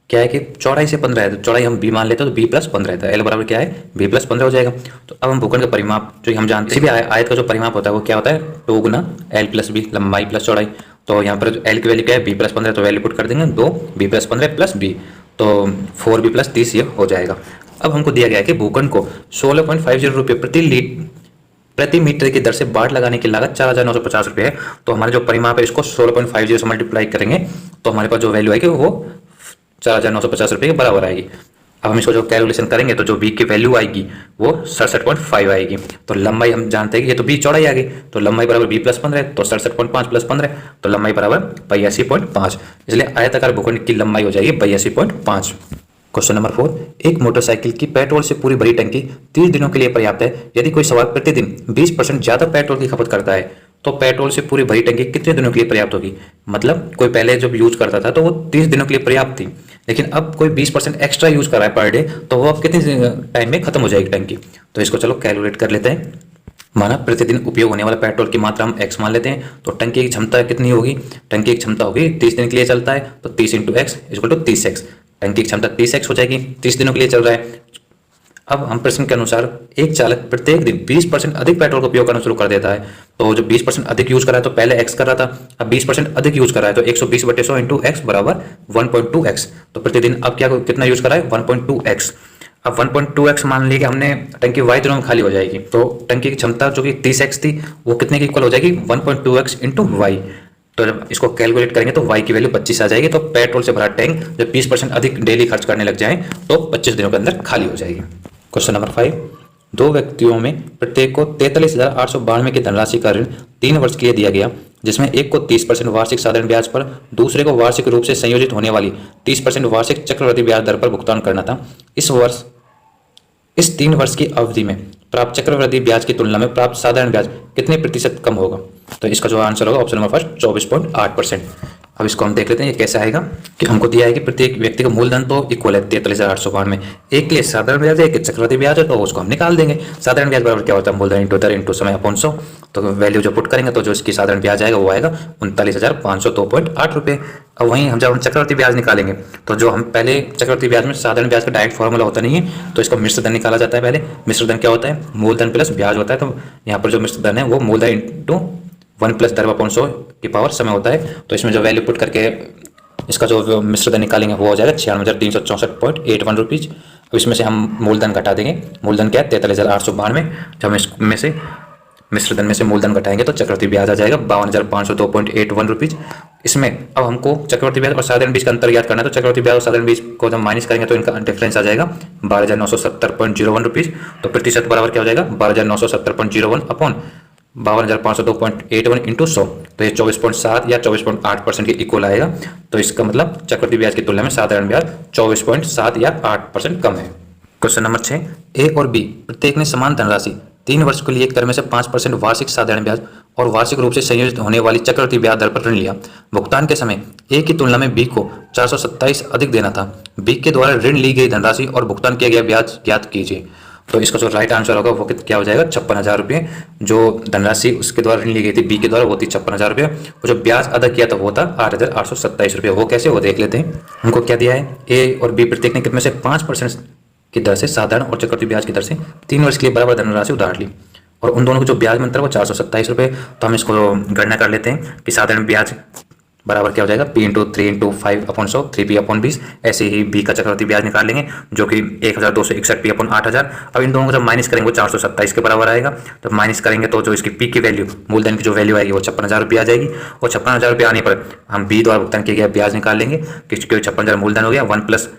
क्या है कि चौड़ाई से 15 है, तो चौड़ाई हम b मान लेते हैं, तो b + 15 है, एल बराबर क्या है b + 15 हो जाएगा। तो अब हम भूखंड का परिमाप जो हम जानते हैं, किसी भी आयत का जो परिमाप होता है वो क्या होता है 2 × l + b, लंबाई प्लस चौड़ाई। तो यहाँ पर l की वैल्यू क्या है b + 15, तो वैल्यू पुट कर देंगे 2 b + 15 + b, तो 4b + 30 ये हो जाएगा। अब हमको दिया गया है कि भूखंड को 16.50 रुपये प्रति मीटर की दर से बाड़ लगाने की लागत 4950 रुपये है। तो हमारे जो परिमाप है इसको 16.50 से मल्टीप्लाई करेंगे तो हमारे पास जो वैल्यू आएगी वो 4950 रुपये के बराबर आएगी। अब हम इसको जो कैलकुलेशन करेंगे तो जो b की वैल्यू आएगी वो 67.5 आएगी। तो लंबाई हम जानते हैं कि ये तो b चौड़ाई आ गई, तो लंबाई बराबर b + 15, तो 67.5 + 15, तो लंबाई बराबर 82.5। इसलिए आयताकार भूखंड की लंबाई हो जाएगी 82.5। क्वेश्चन नंबर 4, एक मोटरसाइकिल की पेट्रोल से पूरी भरी टंकी 30 दिनों के लिए पर्याप्त है। यदि कोई सवार प्रतिदिन 20% ज्यादा पेट्रोल की खपत करता है, तो पेट्रोल से पूरी भरी टंकी कितने दिनों के लिए पर्याप्त होगी। मतलब कोई पहले जब यूज करता था तो वो 30 दिनों के लिए पर्याप्त थी, लेकिन अब कोई 20% एक्स्ट्रा यूज कर रहा है पर डे, तो वो अब कितने टाइम में खत्म हो जाएगी टंकी। तो इसको चलो कैलकुलेट कर लेते हैं। माना प्रतिदिन उपयोग होने वाला पेट्रोल की मात्रा हम x मान लेते हैं, तो टंकी की क्षमता कितनी होगी, टंकी की क्षमता होगी 30 दिन के लिए चलता है, तो 30 × x = 30x। टंकी की क्षमता 30x हो जाएगी, 30 दिनों के लिए चल रहा है। अब हम प्रश्न के अनुसार एक चालक प्रत्येक दिन 20% अधिक पेट्रोल का उपयोग करना शुरू कर देता है। तो जब 20% अधिक यूज कर रहा है तो पहले x कर रहा था, अब 20% अधिक यूज कर रहा है तो 120/100 × x बराबर 1.2x। तो प्रतिदिन अब क्या कितना यूज कर रहा है 1.2x। अब 1.2x मान लिया कि हमने टंकी y दिनों में खाली हो जाएगी, तो टंकी की क्षमता जो कि 30x थी वो कितने की इक्वल हो जाएगी 1.2x इंटू वाई। तो जब इसको कैलकुलेट करेंगे तो y की वैल्यू 25 आ जाएगी। तो पेट्रोल से भरा टैंक जब 20% अधिक डेली खर्च करने लग जाए तो 25 दिनों के अंदर खाली हो जाएगी। क्वेश्चन नंबर 5, दो व्यक्तियों में प्रत्येक को 43,892 की धनराशि का ऋण 3 वर्ष के लिए दिया गया, जिसमें एक को 30% वार्षिक साधारण ब्याज पर, दूसरे को वार्षिक रूप से संयोजित होने वाली 30% वार्षिक चक्रवृद्धि ब्याज दर पर भुगतान करना था। इस 3 वर्ष की अवधि में प्राप्त चक्रवृद्धि ब्याज की तुलना में प्राप्त साधारण ब्याज कितने प्रतिशत कम होगा? तो इसका जो आंसर होगा ऑप्शन नंबर फर्स्ट 24.8%। अब इसको हम देख लेते हैं ये कैसे आएगा कि हमको दिया है कि प्रत्येक व्यक्ति का मूलधन तो इक्वल है 43,892 में, एक के लिए साधारण ब्याज है, एक चक्रवृद्धि ब्याज है, तो उसको हम निकाल देंगे। साधारण ब्याज बराबर क्या होता है मूलधन इंटू दर इंटू समय अपॉन 100। तो वैल्यू जो पुट करेंगे तो जो इसकी साधारण ब्याज आएगा वो आएगा 39,502.8 रुपये। अब वहीं हम जब हम चक्रवृद्धि ब्याज निकालेंगे तो जो हम पहले चक्रवृद्धि ब्याज में साधारण ब्याज का डायरेक्ट फॉर्मूला होता नहीं है, तो इसका मिश्र धन निकाला जाता है। पहले मिश्र धन क्या होता है मूलधन प्लस ब्याज होता है। तो यहाँ पर जो मिश्र धन है वो मूलधन इंटू 1 प्लस दर अपॉन 100 की पावर समय होता है। तो इसमें जो वैल्यू पुट करके इसका जो मिश्र धन निकालेंगे वो हो जाएगा 96,364.81 रुपीज़। अब इसमें से हम मूलधन घटा देंगे। मूलधन क्या है 43,892। जब हम इसमें से मिश्र धन में से मूलधन घटाएंगे तो चक्रवृद्धि ब्याज आ जाएगा 52,502.81 रुपीज़। इसमें अब हमको चक्रवृद्धि ब्याज और साधारण बीज का अंतर ज्ञात करना है। तो चक्रवृद्धि ब्याज और साधारण बीज को जब माइनस करेंगे तो इनका डिफरेंस आ जाएगा 12,970.01 रुपीज़। तो प्रतिशत बराबर क्या हो जाएगा 12,970.01 अपॉन 52,502.81 इंटू 100। तो ये 24.7 या 24.8% के इक्वल आएगा। तो इसका मतलब चक्रवृद्धि ब्याज की तुलना में साधारण ब्याज 24.7 या 8% कम है। क्वेश्चन नंबर 6, ए और बी प्रत्येक ने समान धनराशि 3 वर्ष के लिए एक में से 5% वार्षिक साधारण ब्याज और वार्षिक रूप से संयोजित होने वाली चक्रवृद्धि ब्याज दर पर ऋण लिया। भुगतान के समय ए की तुलना में बी को 427 अधिक देना था। बी के द्वारा ऋण ली गई धनराशि और भुगतान किया गया ब्याज ज्ञात कीजिए। तो इसका जो राइट आंसर होगा वो क्या हो जाएगा 56,000 रुपये। जो धनराशि उसके द्वारा ऋण ली गई थी बी के द्वारा वो थी 56,000 रुपये, और जो ब्याज अदा किया था वो था 8,827 रुपये। वो कैसे वो देख लेते हैं। हमको क्या दिया है ए और बी प्रत्येक ने कितने से 5% की दर से साधारण और चक्रवृद्धि ब्याज की दर से 3 वर्ष के लिए बराबर धनराशि उधार ली, और उन दोनों को जो ब्याज मिलता है वो 427 रुपये। तो हम इसको गणना कर लेते हैं कि साधारण ब्याज बराबर क्या हो जाएगा P into 3 into 5 upon 100 3P upon 20। ऐसे ही बी का चक्रवृद्धि ब्याज निकाल लेंगे जो कि 1,261 P अपॉन 8,000। अब इन दोनों को जब माइनस करेंगे वो 427 के बराबर आएगा। जब माइनस करेंगे तो जो इसकी P की वैल्यू मूलधन की जो वैल्यू आएगी वो 56,000 रुपये आ जाएगी। और 56,000 रुपये आने पर हम बी द्वारा भुगतान किया गया ब्याज निकाल लेंगे क्योंकि 56,000 मूलधन हो गया 1 प्लस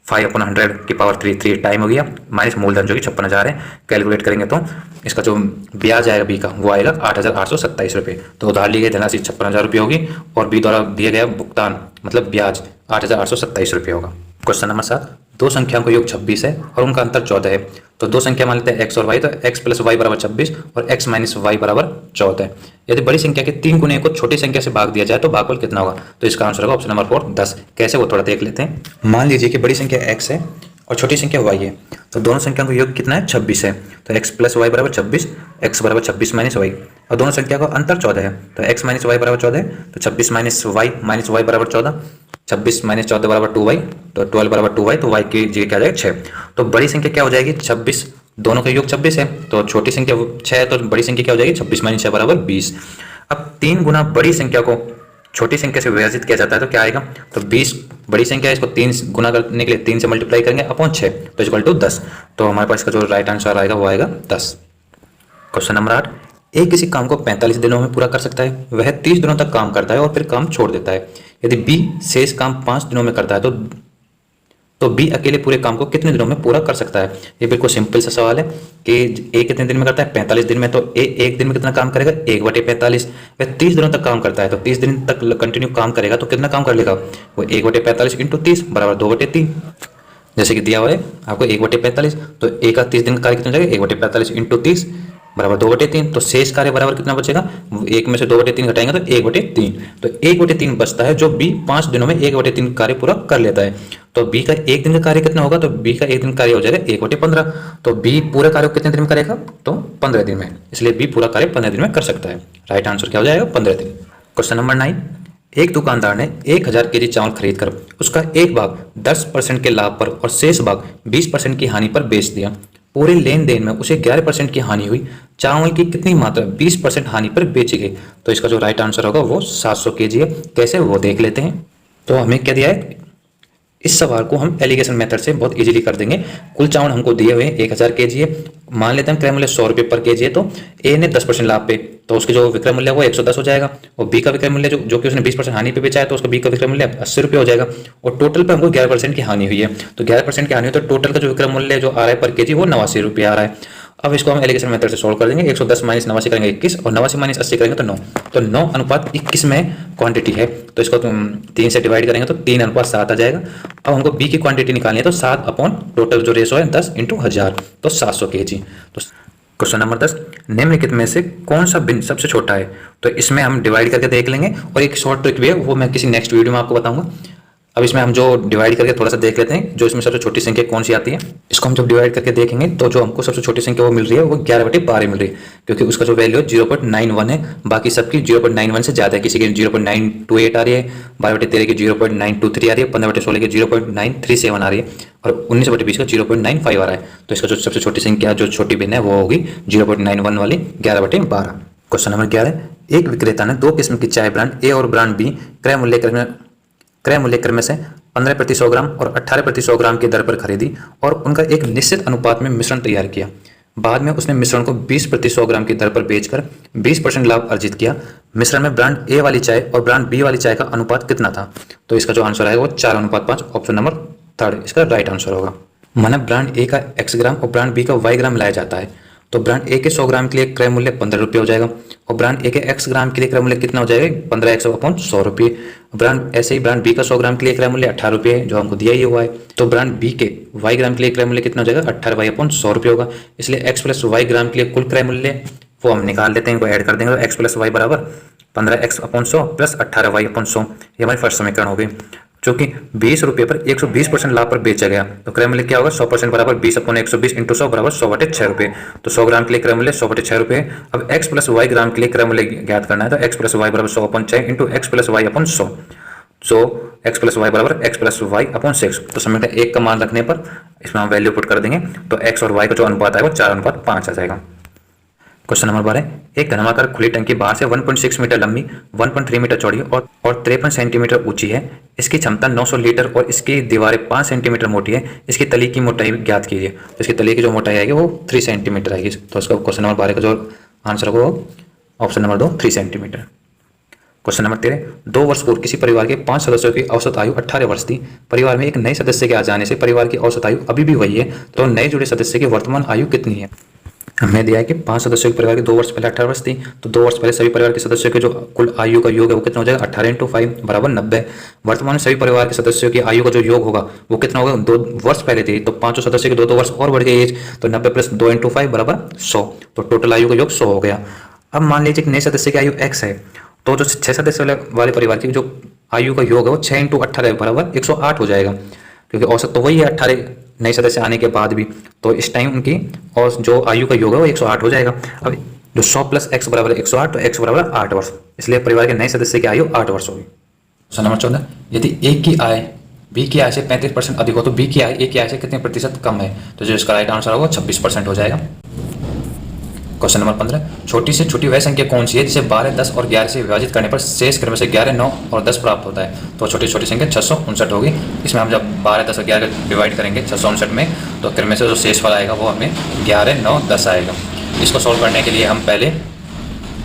5 अपॉन 100 की पावर 3 टाइम हो गया माइनस मूलधन जो कि 56,000 है। कैलकुलेट करेंगे तो इसका जो ब्याज आएगा बी का वो आएगा 8,827 रुपये। तो उधार ली गई धनराशि 56,000 रुपये होगी और बी द्वारा दिया गया भुगतान मतलब ब्याज 8,827 रुपये होगा। क्वेश्चन नंबर 7, दो संख्याओं का योग 26 है और उनका अंतर 14 है। तो दो संख्या मान लेते हैं x और y। तो x प्लस वाई बराबर 26 और x माइनस वाई बराबर 14 है। यदि बड़ी संख्या के 3 गुने को छोटी संख्या से भाग दिया जाए तो भागफल कितना होगा? तो इसका आंसर होगा ऑप्शन नंबर 4 10। कैसे वो थोड़ा देख लेते हैं। मान लीजिए कि बड़ी संख्या x है और छोटी संख्या y है, तो दोनों संख्याओं का योग कितना है 26 है। तो x प्लस वाई बराबर 26, x बराबर 26 माइनस वाई, और दोनों संख्या का अंतर 14 है। तो x माइनस वाई बराबर 14 है, तो 26 माइनस वाई बराबर 14, 26 माइनस 14 बराबर 2y, तो 12 बराबर 2y, तो y की जगह क्या आ जाएगा 6। तो बड़ी संख्या क्या हो जाएगी 26, दोनों का योग 26 है, तो छोटी संख्या 6 है, तो बड़ी संख्या क्या हो जाएगी 26 माइनस 6 बराबर 20। अब 3 गुना बड़ी संख्या को छोटी संख्या से विभाजित किया जाता है तो क्या आएगा, तो 20 बड़ी संख्या है, इसको 3 गुना करने के लिए 3 से मल्टीप्लाई करेंगे अपॉन 6, तो इक्वल टू 10। तो हमारे पास इसका जो राइट आंसर आएगा वो आएगा 10। क्वेश्चन नंबर 8, एक किसी काम को 45 दिनों में पूरा कर सकता है, वह 30 दिनों तक काम करता है और फिर काम छोड़ देता है। यदि बी शेष काम 5 दिनों में करता है तो बी अकेले पूरे काम को कितने दिनों में पूरा कर सकता है? ये बिल्कुल सिंपल सा सवाल है कि ए कितने दिन में करता है 45 दिन में, तो ए एक दिन में कितना काम करेगा 1/45। वह 30 दिनों तक काम करता है, तो 30 दिन तक कंटिन्यू काम करेगा तो कितना काम कर लेगा वो 1/45 इंटू 30 बराबर 2/3। जैसे कि दिया हुआ है आपको 1/45, तो ए का 30 दिन का कार्य कितना जाएगा 1/45 इंटू 30 बराबर 2/3। तो शेष कार्य बराबर कितना बचेगा, एक में से 2/3 घटाएंगे तो 1/3, तो 1/3 बचता है जो बी 5 दिनों में 1/3 कार्य पूरा कर लेता है। तो बी का एक दिन का कार्य कितना होगा, तो बी का एक दिन कार्य हो जाएगा 1/15। तो बी पूरा कार्य कितने दिन में करेगा, तो 15 दिन में, इसलिए बी पूरा कार्य 15 दिन में कर सकता है। राइट आंसर क्या हो जाएगा 15 दिन। क्वेश्चन नंबर 9, एक दुकानदार ने 1000 केजी चावल खरीद कर उसका एक भाग 10% के लाभ पर और शेष भाग 20% की हानि पर बेच दिया। पूरे लेन देन में उसे 11% की हानि हुई। चावल की कितनी मात्रा 20% हानि पर बेची गई? तो इसका जो राइट आंसर होगा वो 700 केजी है। कैसे वो देख लेते हैं। तो हमें क्या दिया है, इस सवाल को हम एलिगेशन मेथड से बहुत इजीली कर देंगे। कुल चावल हमको दिए हुए 1000 kg है, मान लेते हैं क्रय मूल्य 100 रुपये पर केजी है, तो ए ने 10% लाभ पे, तो उसके जो विक्रय मूल्य है वो 110 हो जाएगा, और बी का विक्रय मूल्य जो कि उसने 20% हानि पे बेचा है, तो उसका बी का विक्रय मूल्य 80 रुपये हो जाएगा, और टोटल पे हमको 11% की हानि हुई है। तो 11% की हानि हुई तो टोटल का जो विक्रय मूल्य जो आ रहा है पर केजी वो 89 रुपये आ रहा है। अब इसको हम एलिगेशन मेथड से सोल्व कर देंगे। 110 माइनस 89 करेंगे 21, और 89 माइनस 80 करेंगे तो 9, तो 9:21 में क्वांटिटी है, तो इसको तुम 3 से डिवाइड करेंगे तो 3:7 आ जाएगा। अब हमको बी की क्वांटिटी निकालनी है, तो 7 अपॉन टोटल जो रेशो है 10 × 1000, तो 700 kg। तो क्वेश्चन नंबर 10, निम्नलिखित में से कौन सा भिन्न सबसे छोटा है? तो इसमें हम डिवाइड करके देख लेंगे, और एक शॉर्ट ट्रिक भी है वो मैं किसी नेक्स्ट वीडियो में आपको बताऊंगा। अब इसमें हम जो डिवाइड करके थोड़ा सा देख लेते हैं, जो इसमें सबसे छोटी संख्या कौन सी आती है। इसको हम जब डिवाइड करके देखेंगे तो जो हमको सबसे छोटी संख्या वो मिल रही है वो 11/12 मिल रही है, क्योंकि उसका जो वैल्यू है 0.91 है, बाकी सबकी 0.91 से ज़्यादा है। किसी की 0.928 आ रही है, 12/13 की 0.923 आ रही है, 15/16 की 0.937 आ रही है, और 19/20 का 0.95 आ रहा है। तो इसका जो सबसे छोटी संख्या जो छोटी भिन्न है वो होगी 0.91 वाली 11/12। क्वेश्चन नंबर 11, एक विक्रेता ने 2 किस्म की चाय ब्रांड ए और ब्रांड बी क्रय मूल्य क्रम से 15 प्रति 100 ग्राम और 18 प्रति 100 ग्राम की दर पर खरीदी, और उनका एक निश्चित अनुपात में मिश्रण तैयार किया। बाद में उसने मिश्रण को 20 प्रति 100 ग्राम की दर पर बेचकर 20% लाभ अर्जित किया। मिश्रण में ब्रांड ए वाली चाय और ब्रांड बी वाली चाय का अनुपात कितना था? तो इसका जो आंसर है वो 4:5, ऑप्शन नंबर 3 इसका राइट आंसर होगा। माना ब्रांड ए का x ग्राम और ब्रांड बी का y ग्राम लाया जाता है, तो ब्रांड ए के 100 ग्राम के लिए क्रय मूल्य 15 रुपये हो जाएगा, और ब्रांड ए के x ग्राम के लिए क्रय मूल्य कितना हो जाएगा? 15x/100 रुपये। ब्रांड ऐसे ही ब्रांड बी का 100 ग्राम के लिए क्रय मूल्य 18 रुपये है, जो हमको दिया ही हुआ है, तो ब्रांड बी के y ग्राम के लिए क्रय मूल्य कितना हो जाएगा? 18y/100 रुपये होगा। इसलिए x + y ग्राम के लिए कुल क्रय मूल्य वो हम निकाल लेते हैं, इनको ऐड कर देंगे, तो x + y बराबर 15x/100 + 18y/100, ये हमारी फर्स्ट समीकरण हो गई। जो कि 20 रुपये पर 120% लाभ पर बेचा गया, तो क्रय मूल्य क्या होगा? 100% बराबर 20/120 × 100 बराबर 100/6 रुपये। तो 100 ग्राम के लिए क्रय मूल्य 100/6 रुपये। अब x + y ग्राम के लिए क्रय मूल्य ज्ञात करना है, तो x + y बराबर 100/6 × x + y/100, सो x + y बराबर x + y/6। तो समीकरण 1 का मान रखने पर इसमें हम वैल्यू पुट कर देंगे, तो x और y का जो अनुपात है वो 4:5 आ जाएगा। क्वेश्चन नंबर 12, एक घनमाकार खुली टंकी बाहर से 1.6 मीटर लंबी, 1.3 मीटर चौड़ी और 53 सेंटीमीटर ऊंची है। इसकी क्षमता 900 लीटर और इसकी दीवारें 5 सेंटीमीटर मोटी है। इसकी तली की मोटाई ज्ञात कीजिए। तो इसकी तली की जो मोटाई आएगी वो 3 सेंटीमीटर आएगी। तो इसका क्वेश्चन नंबर 12 का जो आंसर होगा वो option number 2 3 centimetre. Question number 13, 2 वर्ष पूर्व किसी परिवार के 5 सदस्यों की औसत आयु 18 वर्ष थी। परिवार में एक नए सदस्य के आ जाने से परिवार की औसत आयु अभी भी वही है, तो नए जुड़े सदस्य की वर्तमान आयु कितनी है? हमें दिया है कि 5 सदस्यों के परिवार की 2 वर्ष पहले 18 वर्ष थी, तो 2 वर्ष पहले सभी परिवार के सदस्यों के जो कुल आयु का योग है वो कितना हो जाएगा? 18 × 5 बराबर 90। वर्तमान में सभी परिवार के सदस्यों की आयु का जो योग होगा वो कितना होगा? 2 वर्ष पहले थी, तो 5 सदस्यों के 2 वर्ष और बढ़ गई एज, तो 90 + 2 × 5 बराबर 100, तो टोटल आयु का योग 100 हो गया। अब मान लीजिए कि नए सदस्य की आयु x है, तो जो 6 सदस्य वाले परिवार की जो आयु का योग है वो 6 × 18 बराबर 108 हो जाएगा, क्योंकि औसत तो वही है 18 नए सदस्य आने के बाद भी, तो इस टाइम उनकी और जो आयु का योग है वो 108 हो जाएगा। अब जो 100 + x बराबर 108, तो x बराबर 8 वर्ष, इसलिए परिवार के नए सदस्य की आयु 8 वर्ष होगी। क्वेश्चन नंबर 14, यदि a की आय b की आय से 35% अधिक हो तो b की आय a की आय से कितने प्रतिशत कम है? तो जो इसका राइट आंसर होगा 26% हो जाएगा। क्वेश्चन नंबर 15, छोटी से छोटी वह संख्या कौन सी है जिसे 12, 10 और 11 से विभाजित करने पर शेष क्रम से 11, 9 और 10 प्राप्त होता है? तो छोटी छोटी संख्या 659 होगी। इसमें हम जब 12, 10 और 11 डिवाइड करेंगे 659 में, तो क्रम में से जो शेष वाला आएगा वो हमें 11, 9, 10 आएगा। इसको सॉल्व करने के लिए हम पहले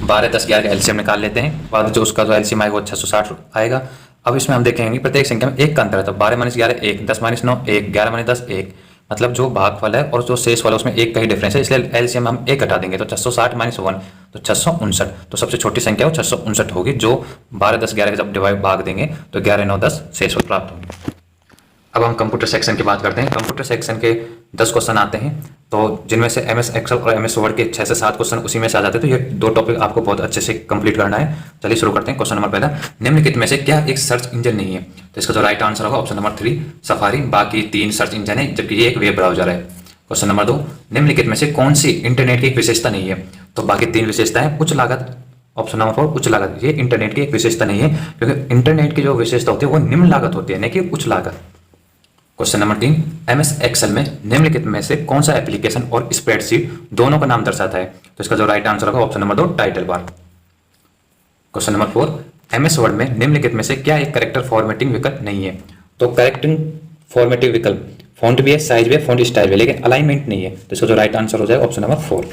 12, 10, 11 का एलसीएम निकाल लेते हैं, बाद जो उसका जो एलसीएम आएगा वो 660 आएगा। अब इसमें हम देखेंगे प्रत्येक संख्या में 1 का अंतर है, तो 12 - 11 1, 10 - 9 1, 11 - 10 1, मतलब जो भागफल है और जो शेष वाला उसमें 1 का ही डिफरेंस है, इसलिए एलसीएम हम 1 हटा देंगे, तो 660 - 1 तो 659। तो सबसे छोटी संख्या वो 659 होगी, जो 12, 10, 11 का जब डिवाइड भाग देंगे तो 11, 9, 10 शेष फल प्राप्त होंगे। अब हम कंप्यूटर सेक्शन की बात करते हैं। कंप्यूटर सेक्शन के 10 क्वेश्चन आते हैं, तो जिनमें से MS एक्सेल और MS वर्ड के 6 से 7 क्वेश्चन उसी में से आ जाते हैं, तो ये 2 टॉपिक आपको बहुत अच्छे से कंप्लीट करना है। चलिए शुरू करते हैं। क्वेश्चन नंबर पहला, निम्नलिखित में से क्या एक सर्च इंजन नहीं है? तो इसका जो राइट आंसर होगा ऑप्शन नंबर 3 सफारी, बाकी 3 सर्च इंजन है, जबकि ये एक वेब ब्राउजर है। क्वेश्चन नंबर 2, निम्नलिखित में से कौन सी इंटरनेट की एक विशेषता नहीं है? तो बाकी 3 विशेषताएं उच्च लागत, ऑप्शन नंबर 4 उच्च लागत, ये इंटरनेट की एक विशेषता नहीं है, क्योंकि इंटरनेट की जो विशेषता होती है वो निम्न लागत होती है, न कि उच्च लागत। क्वेश्चन नंबर 3, MS एक्सेल में निम्नलिखित में से कौन सा एप्लीकेशन और स्प्रेडशीट दोनों का नाम दर्शाता है? तो इसका जो राइट आंसर होगा option number 2 title bar. Question number 4, MS word में निम्नलिखित में से क्या एक कैरेक्टर फॉर्मेटिंग विकल्प नहीं है? तो कैरेक्टर फॉर्मेटिव विकल्प, फॉन्ट भी है, साइज भी है, फॉन्ट स्टाइल भी है, लेकिन अलाइनमेंट नहीं है, तो इसका जो राइट आंसर हो जाएगा option number 4।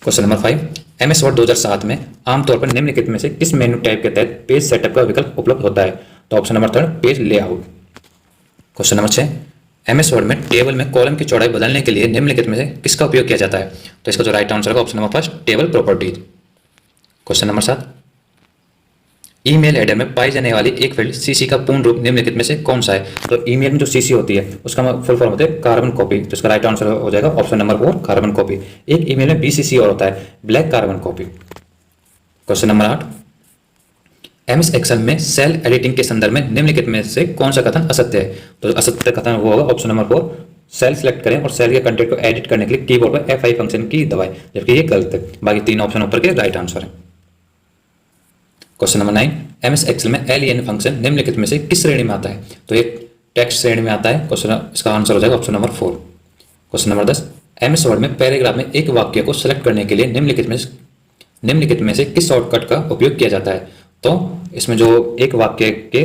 Question number 5, MS word 2007 में आमतौर पर निम्नलिखित में से किस मेन्यू टाइप के तहत पेज सेटअप का विकल्प उपलब्ध होता है? तो option number 3 page layout. Question number 6, MS word में टेबल में कॉलम की चौड़ाई बदलने के लिए निम्नलिखित में से किसका उपयोग किया जाता है? तो इसका जो राइट आंसर होगा option number 1 table properties. Question number 7, email header में पाई जाने वाली एक फील्ड CC का पूर्ण रूप निम्नलिखित में से कौन सा है? तो ईमेल में जो CC होती है उसका फुल फॉर्म होता है कार्बन कॉपी, तो इसका राइट आंसर हो जाएगा ऑप्शन नंबर 4 कार्बन कॉपी। एक ईमेल में BCC और होता है black carbon copy. Question number 8, MS Excel में सेल एडिटिंग के संदर्भ में निम्नलिखित में से कौन सा कथन असत्य है? तो असत्य कथन वो होगा ऑप्शन नंबर 4 सेल सेलेक्ट करें और सेल के कंटेंट को एडिट करने के लिए कीबोर्ड पर F5 फंक्शन की दबाएं, जबकि ये गलत है। बाकी 3 ऑप्शन ऊपर के राइट आंसर है। क्वेश्चन नंबर 9, MS एक्सेल में LEN फंक्शन निम्नलिखित में से किस श्रेणी में आता है? तो एक टेक्स्ट श्रेणी में आता है। क्वेश्चन इसका आंसर हो जाएगा option number 4। Question number 10, MS word में पैराग्राफ में एक वाक्य को सिलेक्ट करने के लिए निम्नलिखित में से किस शॉर्टकट का उपयोग किया जाता है? तो इसमें जो एक वाक्य के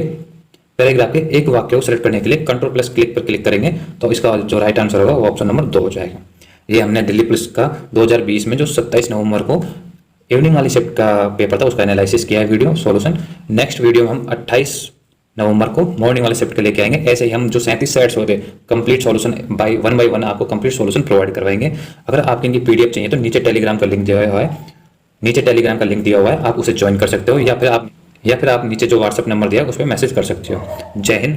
पैराग्राफ के एक वाक्य को सिलेक्ट करने के लिए Ctrl+ क्लिक पर क्लिक करेंगे, तो इसका जो राइट आंसर होगा वो ऑप्शन नंबर 2 हो जाएगा। ये हमने दिल्ली पुलिस का 2020 में जो 27 नवंबर को इवनिंग वाली शिफ्ट का पेपर था उसका एनालिसिस किया है वीडियो सॉल्यूशन। नेक्स्ट वीडियो में हम 28 नवंबर को मॉर्निंग वाले शिफ्ट के लेके आएंगे। ऐसे ही हम जो 37 सेट्स होते कंप्लीट सॉल्यूशन बाय वन आपको कंप्लीट सॉल्यूशन प्रोवाइड करवाएंगे। अगर आपको इनकी PDF चाहिए तो नीचे टेलीग्राम का लिंक दिया हुआ है, आप उसे ज्वाइन कर सकते हो, या फिर आप नीचे जो व्हाट्सएप नंबर दिया है उस पर मैसेज कर सकते हो। जय हिंद।